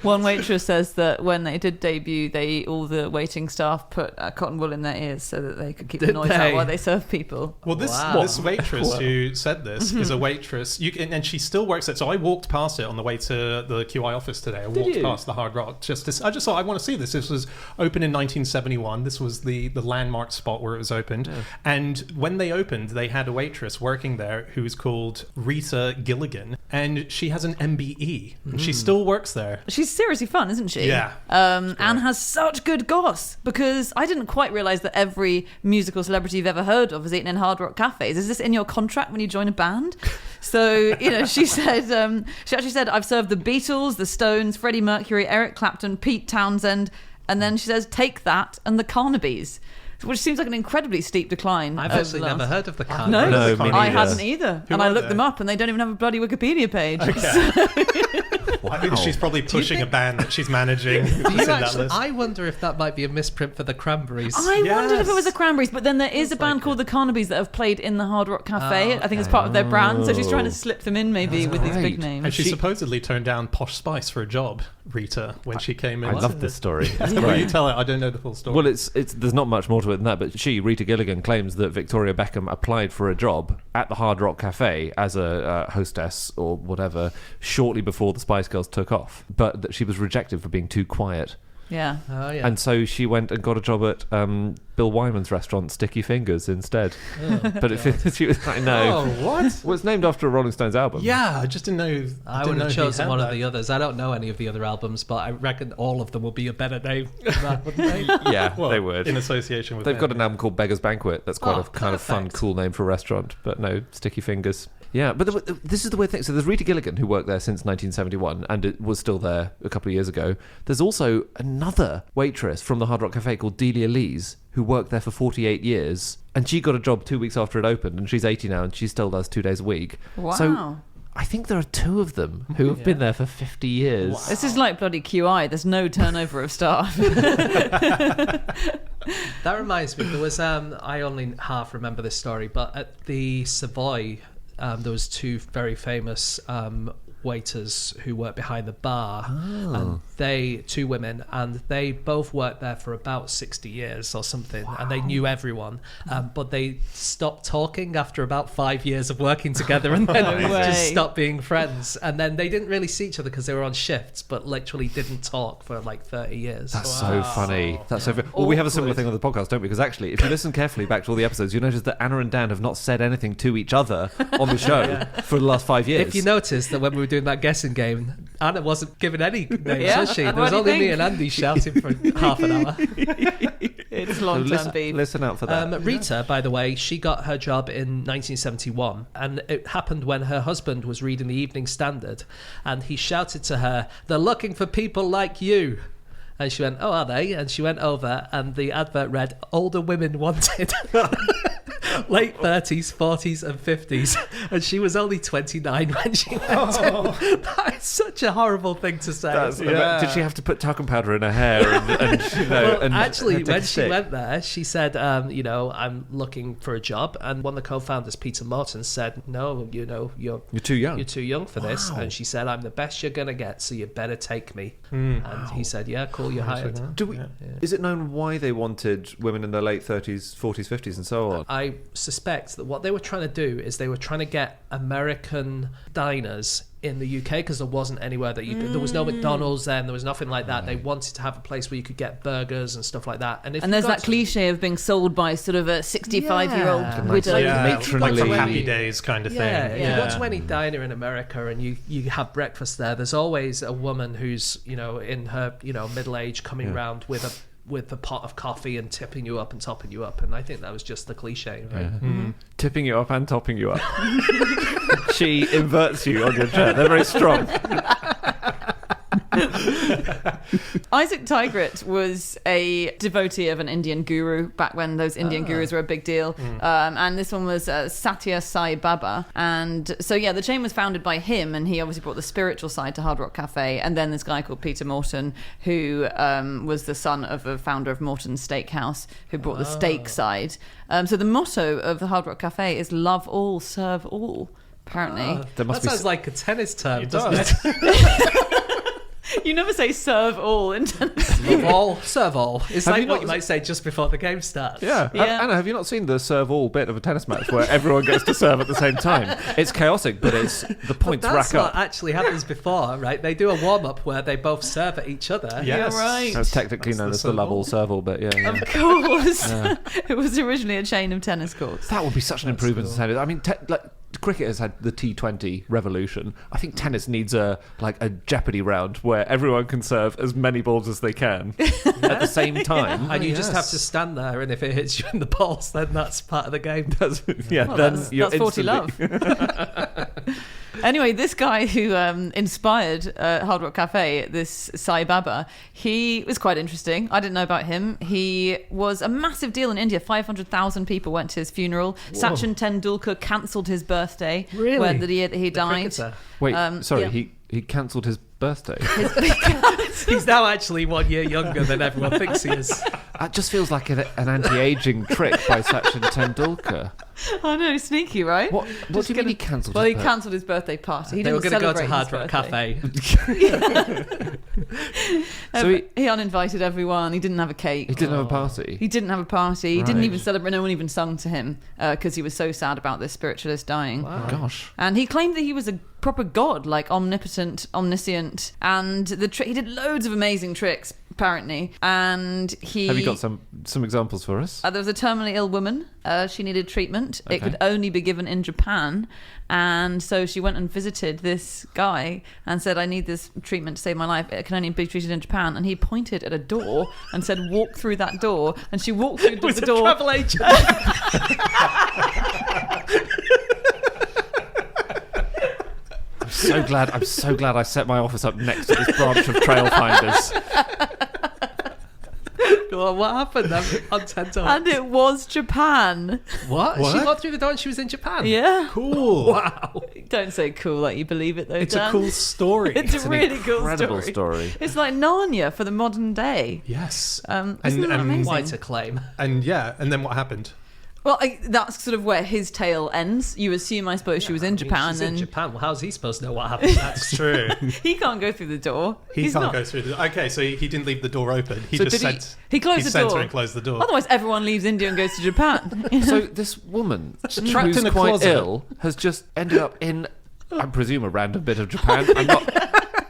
One waitress says that when they did debut, all the waiting staff put cotton wool in their ears so that they could keep the noise out while they serve people. Well, this waitress who said this is a waitress, and she still works it. So I walked past it on the way to the QI office today. I walked past the Hard Rock. I just thought, I want to see this. This was opened in 1971. This was the landmark spot where it was opened. Yeah. And when they opened, they had a waitress working there who was called Rita Gilligan, and she has an MBE. And she still works there. She's seriously fun, isn't she? Yeah. And has such good goss, because I didn't quite realise that every musical celebrity you've ever heard of has eaten in Hard Rock cafes. Is this in your contract when you join a band? So, she said, she actually said, I've served the Beatles, the Stones, Freddie Mercury, Eric Clapton, Pete Townsend, and then she says, Take That, and the Carnabys. Which seems like an incredibly steep decline. I've actually never heard of the Carnabys. No, me I neither. hadn't either. And I looked them up, and they don't even have a bloody Wikipedia page. Okay. I think she's probably pushing a band that she's managing. I wonder if that might be a misprint for the Cranberries. I wondered if it was the Cranberries, but then there is a band called the Carnabys that have played in the Hard Rock Cafe. I think it's part of their brand, so she's trying to slip them in maybe with these big names. And she supposedly turned down Posh Spice for a job, Rita, when she came in. I love this story. Well, you tell it. I don't know the full story. Well, it's there's not much more to it than that, but Rita Gilligan, claims that Victoria Beckham applied for a job at the Hard Rock Cafe as a hostess or whatever shortly before the Spice Girls took off, but that she was rejected for being too quiet. Yeah. Oh, yeah. And so she went and got a job at Bill Wyman's restaurant, Sticky Fingers, instead. But she was like, no. Oh, what? Well, it's named after a Rolling Stones album. Yeah, I just didn't know. I would have chosen one of the others. I don't know any of the other albums, but I reckon all of them will be a better name than that, wouldn't they? Yeah, Well, they would. in association with They've them. got an album called Beggar's Banquet. That's quite a kind of fun, perfect. cool name for a restaurant. But no, Sticky Fingers. Yeah, but this is the weird thing. So there's Rita Gilligan, who worked there since 1971, and it was still there a couple of years ago. There's also another waitress from the Hard Rock Cafe called Delia Lees, who worked there for 48 years, and she got a job 2 weeks after it opened, and she's 80 now, and she still does 2 days a week. Wow. So I think there are two of them who have been there for 50 years. Wow. This is like bloody QI. There's no turnover of staff. That reminds me, there was I only half remember this story, but at the Savoy, there was two very famous waiters who worked behind the bar, and two women, and they both worked there for about 60 years or something, and they knew everyone, but they stopped talking after about 5 years of working together, and then just stopped being friends, and then they didn't really see each other because they were on shifts, but literally didn't talk for like 30 years. That's so funny. That's so funny. Well, we have a similar thing on the podcast, don't we? Because actually, if you listen carefully back to all the episodes, you'll notice that Anna and Dan have not said anything to each other on the show for the last 5 years. If you notice that when we were doing that guessing game, Anna wasn't given any names, was she? There What was do you only me think? and Andy shouting for half an hour. It's long-term beef. Listen out for that. Rita, by the way, she got her job in 1971, and it happened when her husband was reading the Evening Standard, and he shouted to her, "They're looking for people like you." And she went, "Oh, are they?" And she went over, and the advert read, "Older women wanted." late 30s, 40s, and 50s, and she was only 29 when she went in. That is such a horrible thing to say. Did she have to put talcum powder in her hair? Well, actually, when she went there, she said, I'm looking for a job, and one of the co-founders, Peter Morton, said, no, you're too young. You're too young for this. And she said, I'm the best you're gonna get, so you better take me. And he said, yeah, cool, you're hired. Is it known why they wanted women in their late 30s, 40s, 50s, and so on? I suspect that what they were trying to do is they were trying to get American diners in the UK, because there wasn't anywhere that you could, there was no McDonald's then, there was nothing like that. They wanted to have a place where you could get burgers and stuff like that. And there's that cliche of being sold by sort of a 65-year-old widow. Like from Happy Days kind of thing. If you go to any diner in America and you have breakfast there, there's always a woman who's in her middle age coming round with a pot of coffee and tipping you up and topping you up, and I think that was just the cliche, right? Tipping you up and topping you up. She inverts you on your chair. They're very strong. Isaac Tigert was a devotee of an Indian guru back when those Indian gurus were a big deal. And this one was Satya Sai Baba. And so, the chain was founded by him, and he obviously brought the spiritual side to Hard Rock Cafe. And then this guy called Peter Morton, who was the son of a founder of Morton's Steakhouse, who brought the steak side. So the motto of the Hard Rock Cafe is love all, serve all, apparently. That sounds like a tennis term, doesn't it? You never say serve all in tennis. Love all, serve all. It's like what you might say just before the game starts. Yeah. Anna, have you not seen the serve all bit of a tennis match where everyone gets to serve at the same time? It's chaotic, but the points rack up. That's what actually happens before, right? They do a warm-up where they both serve at each other. Yes. Right. That's technically known as the love all, serve all bit, yeah. Of course. It was originally a chain of tennis courts. That would be such an improvement to tennis. I mean, cricket has had the T20 revolution. I think tennis needs a Jeopardy round where everyone can serve as many balls as they can at the same time. And you just have to stand there, and if it hits you in the balls, then that's part of the game. That's 40 love. Anyway, this guy who inspired Hard Rock Cafe, this Sai Baba, he was quite interesting. I didn't know about him. He was a massive deal in India. 500,000 people went to his funeral. Whoa. Sachin Tendulkar cancelled his birthday. Really? The year that he died. Wait, sorry, he cancelled his birthday? He's now actually 1 year younger than everyone thinks he is. That just feels like an anti-aging trick by Sachin Tendulkar. I know, sneaky, right? What do you mean he cancelled his birthday? Well, he cancelled his birthday party. He they were going to go to Hard Rock Cafe. So he uninvited everyone. He didn't have a cake. He didn't have a party? He didn't have a party. He Right. didn't even celebrate. No one even sung to him because he was so sad about this spiritualist dying. Wow. Gosh. And he claimed that he was a proper god, like omnipotent, omniscient. And he did loads of amazing tricks, apparently. And he... Have you got some examples for us? There was a terminally ill woman. She needed treatment. Okay. It could only be given in Japan. And so she went and visited this guy and said, I need this treatment to save my life. It can only be treated in Japan. And he pointed at a door and said, walk through that door. And she walked through the door. A travel agent. I'm so glad I set my office up next to this branch of trail finders. Well, what happened on Tento? And it was Japan. What? She walked through the door and she was in Japan? Yeah. Cool. Wow. Don't say cool like you believe it, though, It's Dan. a cool story. It's a really cool Incredible story. It's like Narnia for the modern day. Yes. Isn't that amazing? Quite a claim. And then what happened? Well, that's sort of where his tale ends. You assume, I suppose, she was in Japan. She's and in Japan. Well, how's he supposed to know what happened? That's true. He can't go through the door. He He's can't not. go through the... Okay, so he didn't leave the door open. He So just did he- sent... he closed the sent door. her and closed the door. Otherwise, everyone leaves India and goes to Japan. So this woman, trapped who's in a quite closet. ill, has just ended up in, I presume, a random bit of Japan. I'm not...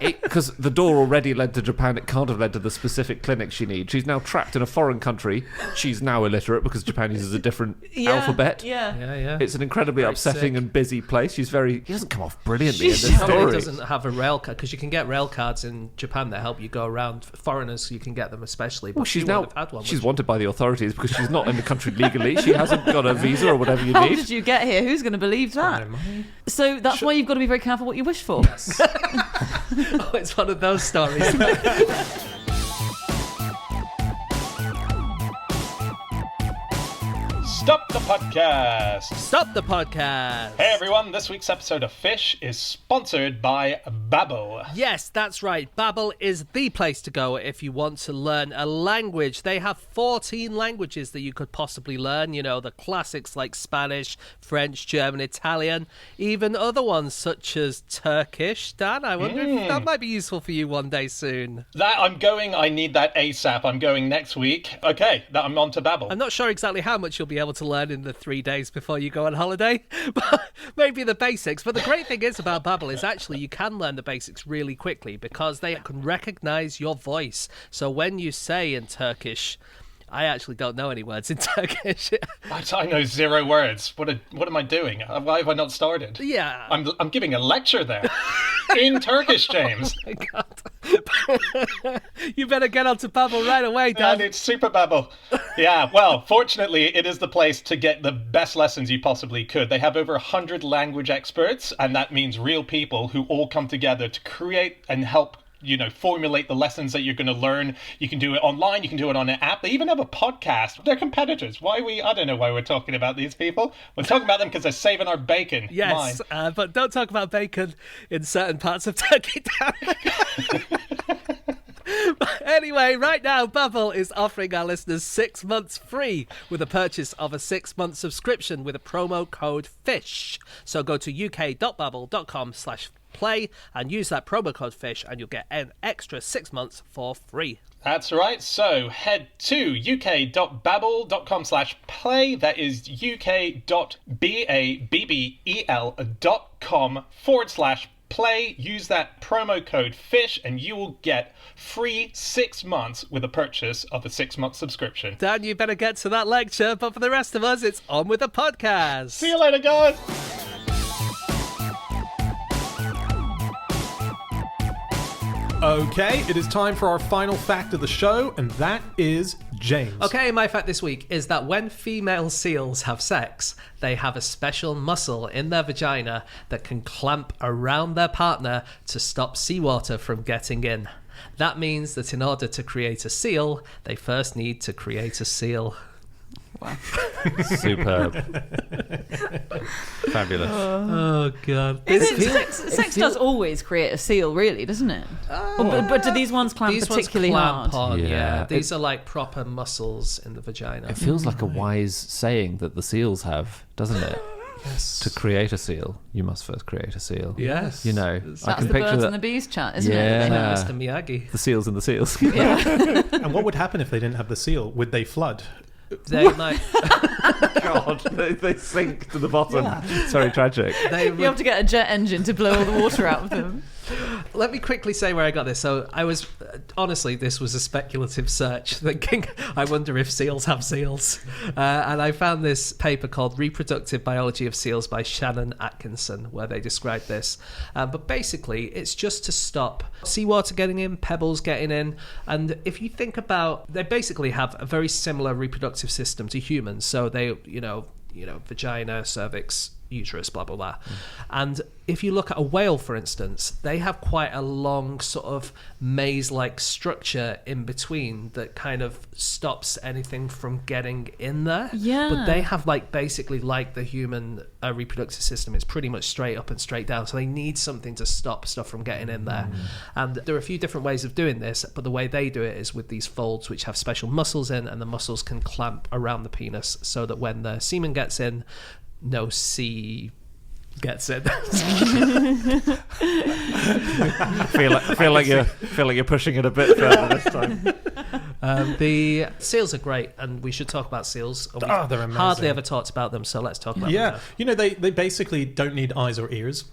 Because the door already led to Japan, it can't have led to the specific clinic she needs. She's now trapped in a foreign country. She's now illiterate because Japan uses a different alphabet. Yeah. Yeah. It's an incredibly Very upsetting sick. and busy place. He doesn't come off brilliantly in She this Probably story. doesn't have a rail card because you can get rail cards in Japan that help you go around. Foreigners, you can get them especially. But Well, she's she now wouldn't have had one, she's would she? wanted by the authorities because she's not in the country legally. She hasn't got a visa or whatever you How need. did you get here? Who's going to believe that? So that's why you've got to be very careful what you wish for. Oh, it's one of those stories. Stop the podcast! Stop the podcast! Hey everyone, this week's episode of Fish is sponsored by Babel. Yes, that's right. Babel is the place to go if you want to learn a language. They have 14 languages that you could possibly learn. You know, the classics like Spanish, French, German, Italian, even other ones such as Turkish. Dan, I wonder if that might be useful for you one day soon. I need that ASAP. I'm going next week. Okay, I'm on to Babel. I'm not sure exactly how much you'll be able to learn in the 3 days before you go on holiday, but maybe the basics. But the great thing is about Babel is actually you can learn the basics really quickly because they can recognize your voice. So when you say in Turkish, I actually don't know any words in Turkish. I know 0 words. What am I doing? Why have I not started? Yeah. I'm giving a lecture there. In Turkish, James. Oh my God. You better get onto Babel right away, Dan. And it's Super Babel. Yeah, well, fortunately, it is the place to get the best lessons you possibly could. They have over 100 language experts, and that means real people who all come together to create and help formulate the lessons that you're going to learn. You can do it online. You can do it on an app. They even have a podcast. They're competitors. I don't know why we're talking about these people. We're talking about them because they're saving our bacon. Yes, but don't talk about bacon in certain parts of Turkey. Anyway, right now, Babel is offering our listeners 6 months free with a purchase of a 6-month subscription with a promo code FISH. So go to uk.babel.com/play and use that promo code FISH and you'll get an extra 6 months for free. That's right. So head to uk.babel.com/play. That is uk.babbel.com/play. Use that promo code FISH and you will get free 6 months with a purchase of a 6-month subscription. Dan, you better get to that lecture, but for the rest of us, it's on with the podcast. See you later, guys. Okay, it is time for our final fact of the show, and that is James. Okay, my fact this week is that when female seals have sex, they have a special muscle in their vagina that can clamp around their partner to stop seawater from getting in. That means that in order to create a seal, they first need to create a seal. Wow. Superb. Fabulous. Oh, God. Sex does always create a seal, really, doesn't it? But do these ones clamp particularly hard? On, Yeah. These are like proper muscles in the vagina. It feels like a wise saying that the seals have, doesn't it? Yes. To create a seal, you must first create a seal. Yes. You know, That's I can the picture birds that. and the bees chat, isn't Yeah. it? Mr. Miyagi. The seals and the seals. And what would happen if they didn't have the seal? Would they flood? They might. God, they sink to the bottom. It's very tragic. You have to get a jet engine to blow all the water out of them. Let me quickly say where I got this. So I was, honestly, this was a speculative search, thinking, I wonder if seals have seals. And I found this paper called Reproductive Biology of Seals by Shannon Atkinson, where they describe this. But basically, it's just to stop seawater getting in, pebbles getting in. And if you think about, they basically have a very similar reproductive system to humans. So they, vagina, cervix, uterus, blah, blah, blah. And if you look at a whale, for instance, they have quite a long sort of maze-like structure in between that kind of stops anything from getting in there. Yeah. But they have basically like the human reproductive system. It's pretty much straight up and straight down. So they need something to stop stuff from getting in there. And there are a few different ways of doing this, but the way they do it is with these folds which have special muscles in, and the muscles can clamp around the penis so that when the semen gets in, no sea gets in. feel like you're pushing it a bit further this time. The seals are great, and we should talk about seals. We've they're amazing. hardly ever talked about them, so let's talk about them. Yeah, they basically don't need eyes or ears.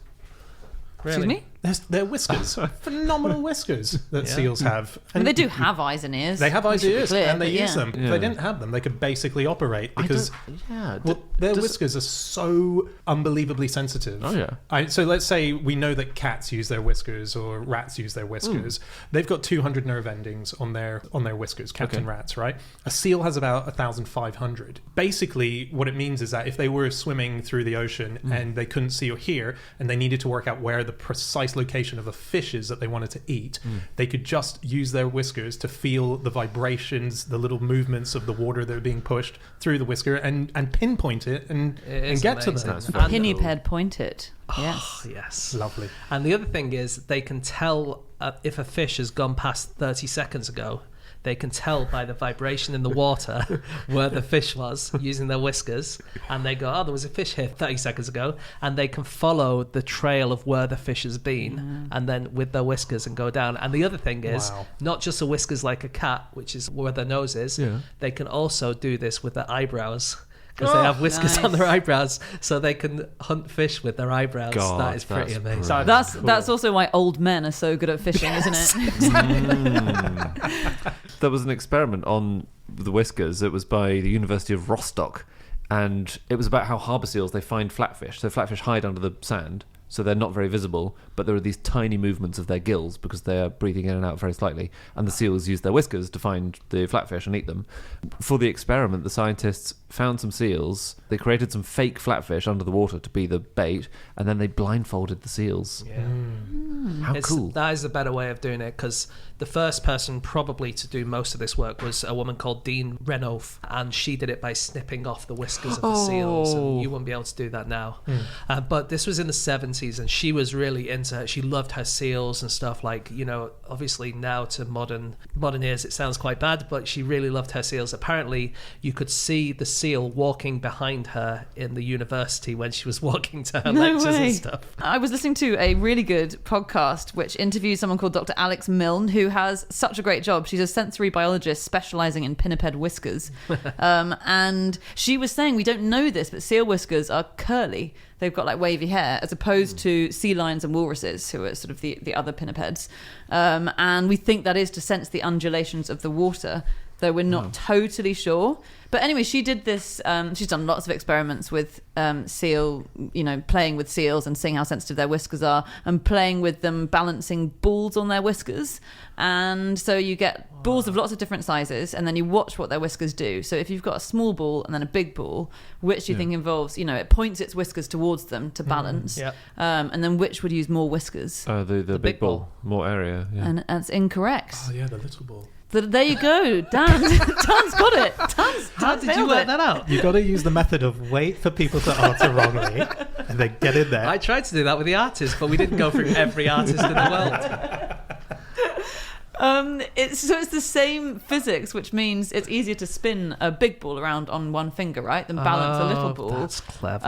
Excuse me? They're whiskers. Phenomenal whiskers that seals have. I mean, they do have eyes and ears. They have eyes and ears, clear, and they but use them. If they didn't have them, they could basically operate because their whiskers are so unbelievably sensitive. Oh, yeah. So let's say we know that cats use their whiskers or rats use their whiskers. They've got 200 nerve endings on their whiskers, cats and rats, right? A seal has about 1,500. Basically, what it means is that if they were swimming through the ocean and they couldn't see or hear, and they needed to work out where the precise precise location of a fishes that they wanted to eat, they could just use their whiskers to feel the vibrations, the little movements of the water that are being pushed through the whisker and pinpoint it and get to them. Pinniped point it. Yes. Yes. Lovely. And the other thing is they can tell if a fish has gone past 30 seconds ago. They can tell by the vibration in the water where the fish was using their whiskers. And they go, oh, there was a fish here 30 seconds ago. And they can follow the trail of where the fish has been and then with their whiskers and go down. And the other thing is, not just the whiskers like a cat, which is where their nose is. Yeah. They can also do this with their eyebrows. Because they have whiskers on their eyebrows, so they can hunt fish with their eyebrows. God, that is pretty amazing. That's also why old men are so good at fishing, isn't it? There was an experiment on the whiskers. It was by the University of Rostock, and it was about how harbour seals, they find flatfish. So flatfish hide under the sand, so they're not very visible, but there are these tiny movements of their gills because they are breathing in and out very slightly, and the seals use their whiskers to find the flatfish and eat them. For the experiment, the scientists found some seals, they created some fake flatfish under the water to be the bait, and then they blindfolded the seals. Yeah. How cool. That is a better way of doing it, because the first person probably to do most of this work was a woman called Dean Renouf, and she did it by snipping off the whiskers of the seals, and you wouldn't be able to do that now. But this was in the 70s, and she was really into it. She loved her seals and stuff, like, you know, obviously now to modern ears it sounds quite bad, but she really loved her seals. Apparently you could see the seal walking behind her in the university when she was walking to her lectures and stuff. I was listening to a really good podcast which interviewed someone called Dr. Alex Milne, who has such a great job. She's a sensory biologist specialising in pinniped whiskers. And she was saying, we don't know this, but seal whiskers are curly. They've got like wavy hair, as opposed to sea lions and walruses, who are sort of the other pinnipeds. And we think that is to sense the undulations of the water, though we're not totally sure. But anyway, she did this. She's done lots of experiments with seal, you know, playing with seals and seeing how sensitive their whiskers are, and playing with them, balancing balls on their whiskers. And so you get balls of lots of different sizes, and then you watch what their whiskers do. So if you've got a small ball and then a big ball, which do you think involves, you know, it points its whiskers towards them to balance, and then which would use more whiskers? The big ball, more area. Yeah. And that's incorrect. Oh yeah, the little ball. There you go, Dan. Dan's got it. How did you work that out? You got to use the method of wait for people to answer wrongly, and then get in there. I tried to do that with the artists, but we didn't go through every artist in the world. It's the same physics, which means it's easier to spin a big ball around on one finger, right, than balance a little ball. That's clever.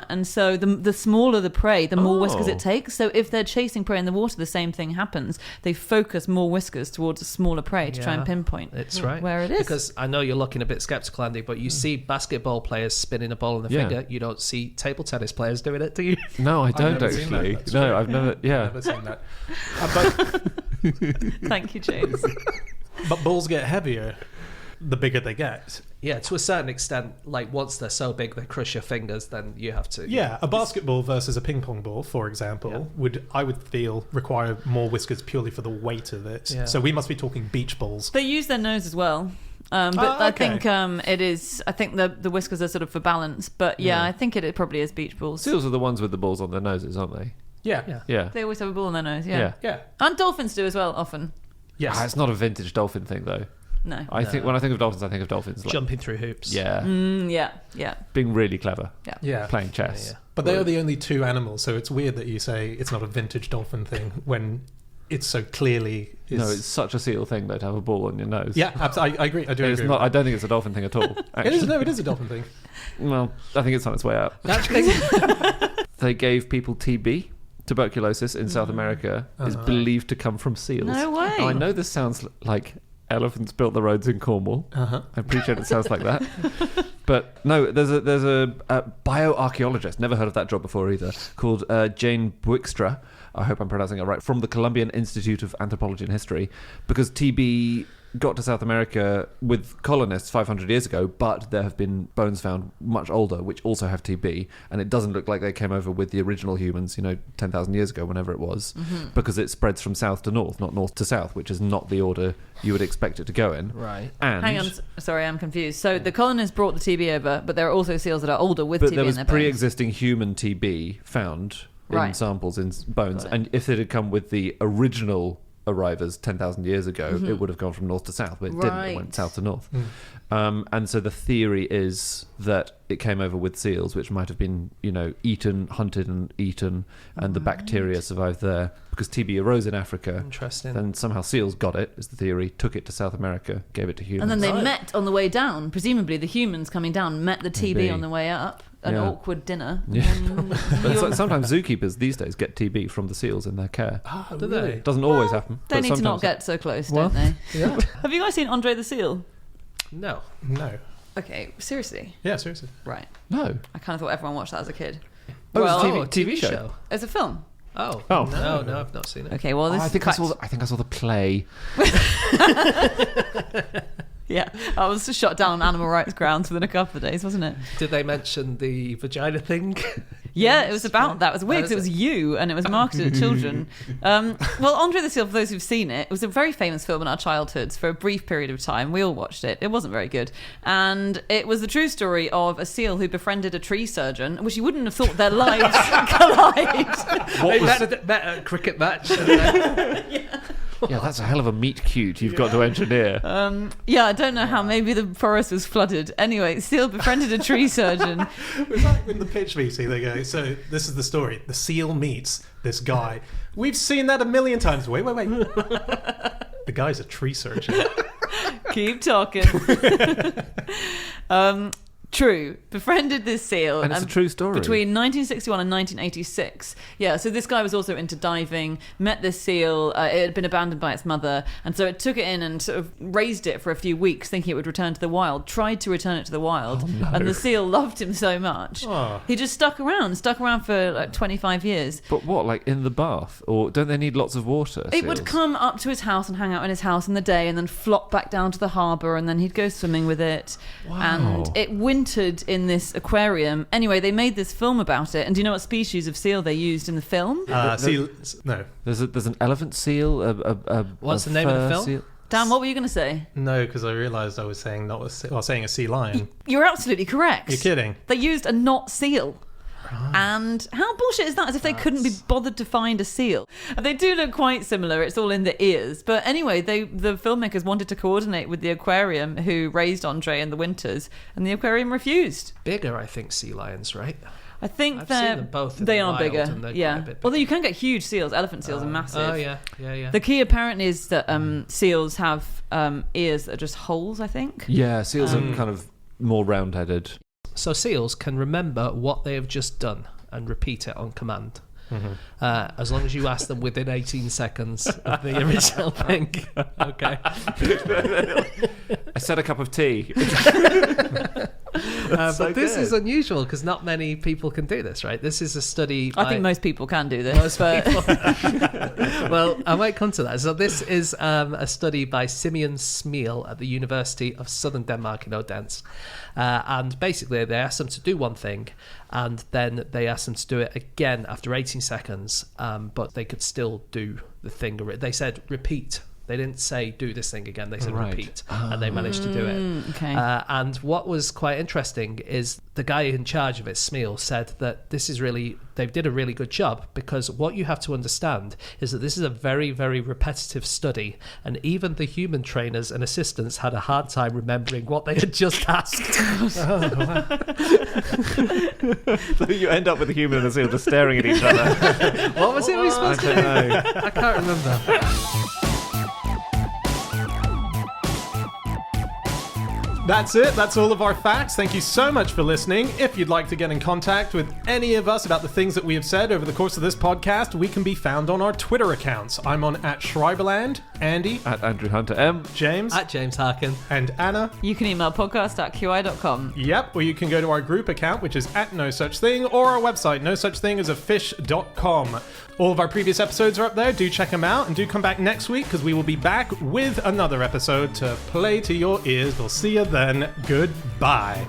And so the smaller the prey, the more whiskers it takes. So if they're chasing prey in the water, the same thing happens. They focus more whiskers towards a smaller prey to try and pinpoint where it is. Because I know you're looking a bit skeptical, Andy, but you see basketball players spinning a ball in the finger. You don't see table tennis players doing it, do you? No, I don't actually. No, I've never. Yeah, I've never seen that. Thank you, James. But balls get heavier the bigger they get. Yeah, to a certain extent. Like once they're so big they crush your fingers, then you have to. Yeah, a basketball versus a ping pong ball, for example, would feel require more whiskers purely for the weight of it. Yeah. So we must be talking beach balls. They use their nose as well. I think it is. I think the whiskers are sort of for balance. But I think it probably is beach balls. Seals are the ones with the balls on their noses, aren't they? Yeah. They always have a ball on their nose. Yeah. And dolphins do as well, often. Yes. It's not a vintage dolphin thing, though. No. I think when I think of dolphins, I think of dolphins like, jumping through hoops. Yeah. Yeah. Being really clever. Yeah. Playing chess. Yeah. But they are the only two animals, so it's weird that you say it's not a vintage dolphin thing when it's so clearly. No, it's such a seal thing though to have a ball on your nose. Yeah, absolutely. I agree. I do agree. I don't think it's a dolphin thing at all. It is. No, it is a dolphin thing. Well, I think it's on its way out. They gave people TB. Tuberculosis in South America is believed to come from seals. No way. Now, I know this sounds like elephants built the roads in Cornwall. I appreciate it sounds like that. But no, there's a bioarchaeologist, never heard of that job before either, called Jane Buikstra. I hope I'm pronouncing it right, from the Columbian Institute of Anthropology and History, because TB got to South America with colonists 500 years ago, but there have been bones found much older which also have TB, and it doesn't look like they came over with the original humans, 10,000 years ago, whenever it was, because it spreads from south to north, not north to south, which is not the order you would expect it to go in. Right. And hang on, sorry, I'm confused. So the colonists brought the TB over, but there are also seals that are older with TB in their bones. But there was pre-existing human TB found in Right. samples in bones. Got it. And if it had come with the original arrivers 10,000 years ago, it would have gone from north to south, but it didn't. It Right. went south to north. And so the theory is that it came over with seals, which might have been, eaten, hunted and eaten, and the bacteria survived there. Because TB arose in Africa, Interesting. then somehow seals got it, is the theory, took it to South America, gave it to humans. And then they met on the way down. Presumably, the humans coming down met the TB Maybe. on the way up. An Yeah. awkward dinner. Yeah. But sometimes zookeepers these days get TB from the seals in their care. Oh, do they? It doesn't always happen. They but need to not sometimes- get so close, Well, don't they? Yeah. Have you guys seen Andre the Seal? No. No. Okay, seriously. Yeah, seriously. Right. No. I kind of thought everyone watched that as a kid. Oh, well, it's a TV show. it's a film. Oh. Oh. No, I've not seen it. Okay, well, this I is think I fact. saw the play. Yeah, I was shot down on animal rights grounds within a couple of days, wasn't it? Did they mention the vagina thing? Yeah, it was about that. It was weird Oh, 'cause it was is you, and it was marketed at children. Well, Andre the Seal, for those who've seen it, was a very famous film in our childhoods for a brief period of time. We all watched it. It wasn't very good. And it was the true story of a seal who befriended a tree surgeon, which you wouldn't have thought their lives collide. They met at a cricket match. And then, Yeah, that's a hell of a meet cute you've got to engineer. Yeah, I don't know how. Maybe the forest was flooded. Anyway, seal befriended a tree surgeon. Was that in the pitch meeting? They go, so this is the story. The seal meets this guy. We've seen that a million times. Wait. The guy's a tree surgeon. Keep talking. True. Befriended this seal. And it's a true story. Between 1961 and 1986. Yeah, so this guy was also into diving, met this seal. It had been abandoned by its mother. And so it took it in and sort of raised it for a few weeks, thinking it would return to the wild. Tried to return it to the wild. And the seal loved him so much. Oh. He just stuck around for like 25 years. But what, like in the bath? Or don't they need lots of water? It would seals? come up to his house and hang out in his house in the day and then flop back down to the harbour and then he'd go swimming with it. Wow. And it wintered in this aquarium. Anyway, they made this film about it. And do you know what species of seal they used in the film? Seal. No. There's an elephant seal. What's the name of the fur film? seal. Dan, what were you going to say? No, because I realised I was saying not a seal, saying a sea lion. You're absolutely correct. You're kidding. They used a not seal. And how bullshit is that? As if they couldn't be bothered to find a seal. And they do look quite similar. It's all in the ears. But anyway, the filmmakers wanted to coordinate with the aquarium who raised Andre in the winters, and the aquarium refused. bigger, I think, sea lions, right? I think I've seen them both in they the are wild bigger. and they're Yeah. quite a bit Although you can get huge seals. Elephant seals are massive. Oh, yeah. The key apparently is that seals have ears that are just holes, I think. Yeah, seals are kind of more round-headed. So seals can remember what they have just done and repeat it on command. As long as you ask them within 18 seconds of the original thing. Okay. I said a cup of tea. But this is unusual because not many people can do this, right? This is a study. I think most people can do this. Most but people. Well, I might come to that. So this is a study by Simeon Smeel at the University of Southern Denmark in Odense. And basically they asked them to do one thing and then they asked them to do it again after 18 seconds, but they could still do the thing. They said repeat. They didn't say do this thing again. They said Right. repeat, and they managed to do it. okay. And what was quite interesting is the guy in charge of it, Smeel, said that this is really, they did a really good job, because what you have to understand is that this is a very, very repetitive study, and even the human trainers and assistants had a hard time remembering what they had just asked. So you end up with a human and a seal just staring at each other. What was it we were supposed to do? know. I can't remember. That's it. That's all of our facts. Thank you so much for listening. If you'd like to get in contact with any of us about the things that we have said over the course of this podcast, we can be found on our Twitter accounts. I'm on @Schreiberland, Andy, At Andrew Hunter M. James, At James Harkin. and Anna. You can email podcast@qi.com. Yep, or you can go to our group account, which is @NoSuchThing, or our website, nosuchthingAsAfish.com. All of our previous episodes are up there. Do check them out, and do come back next week, because we will be back with another episode to play to your ears. We'll see you then. Goodbye.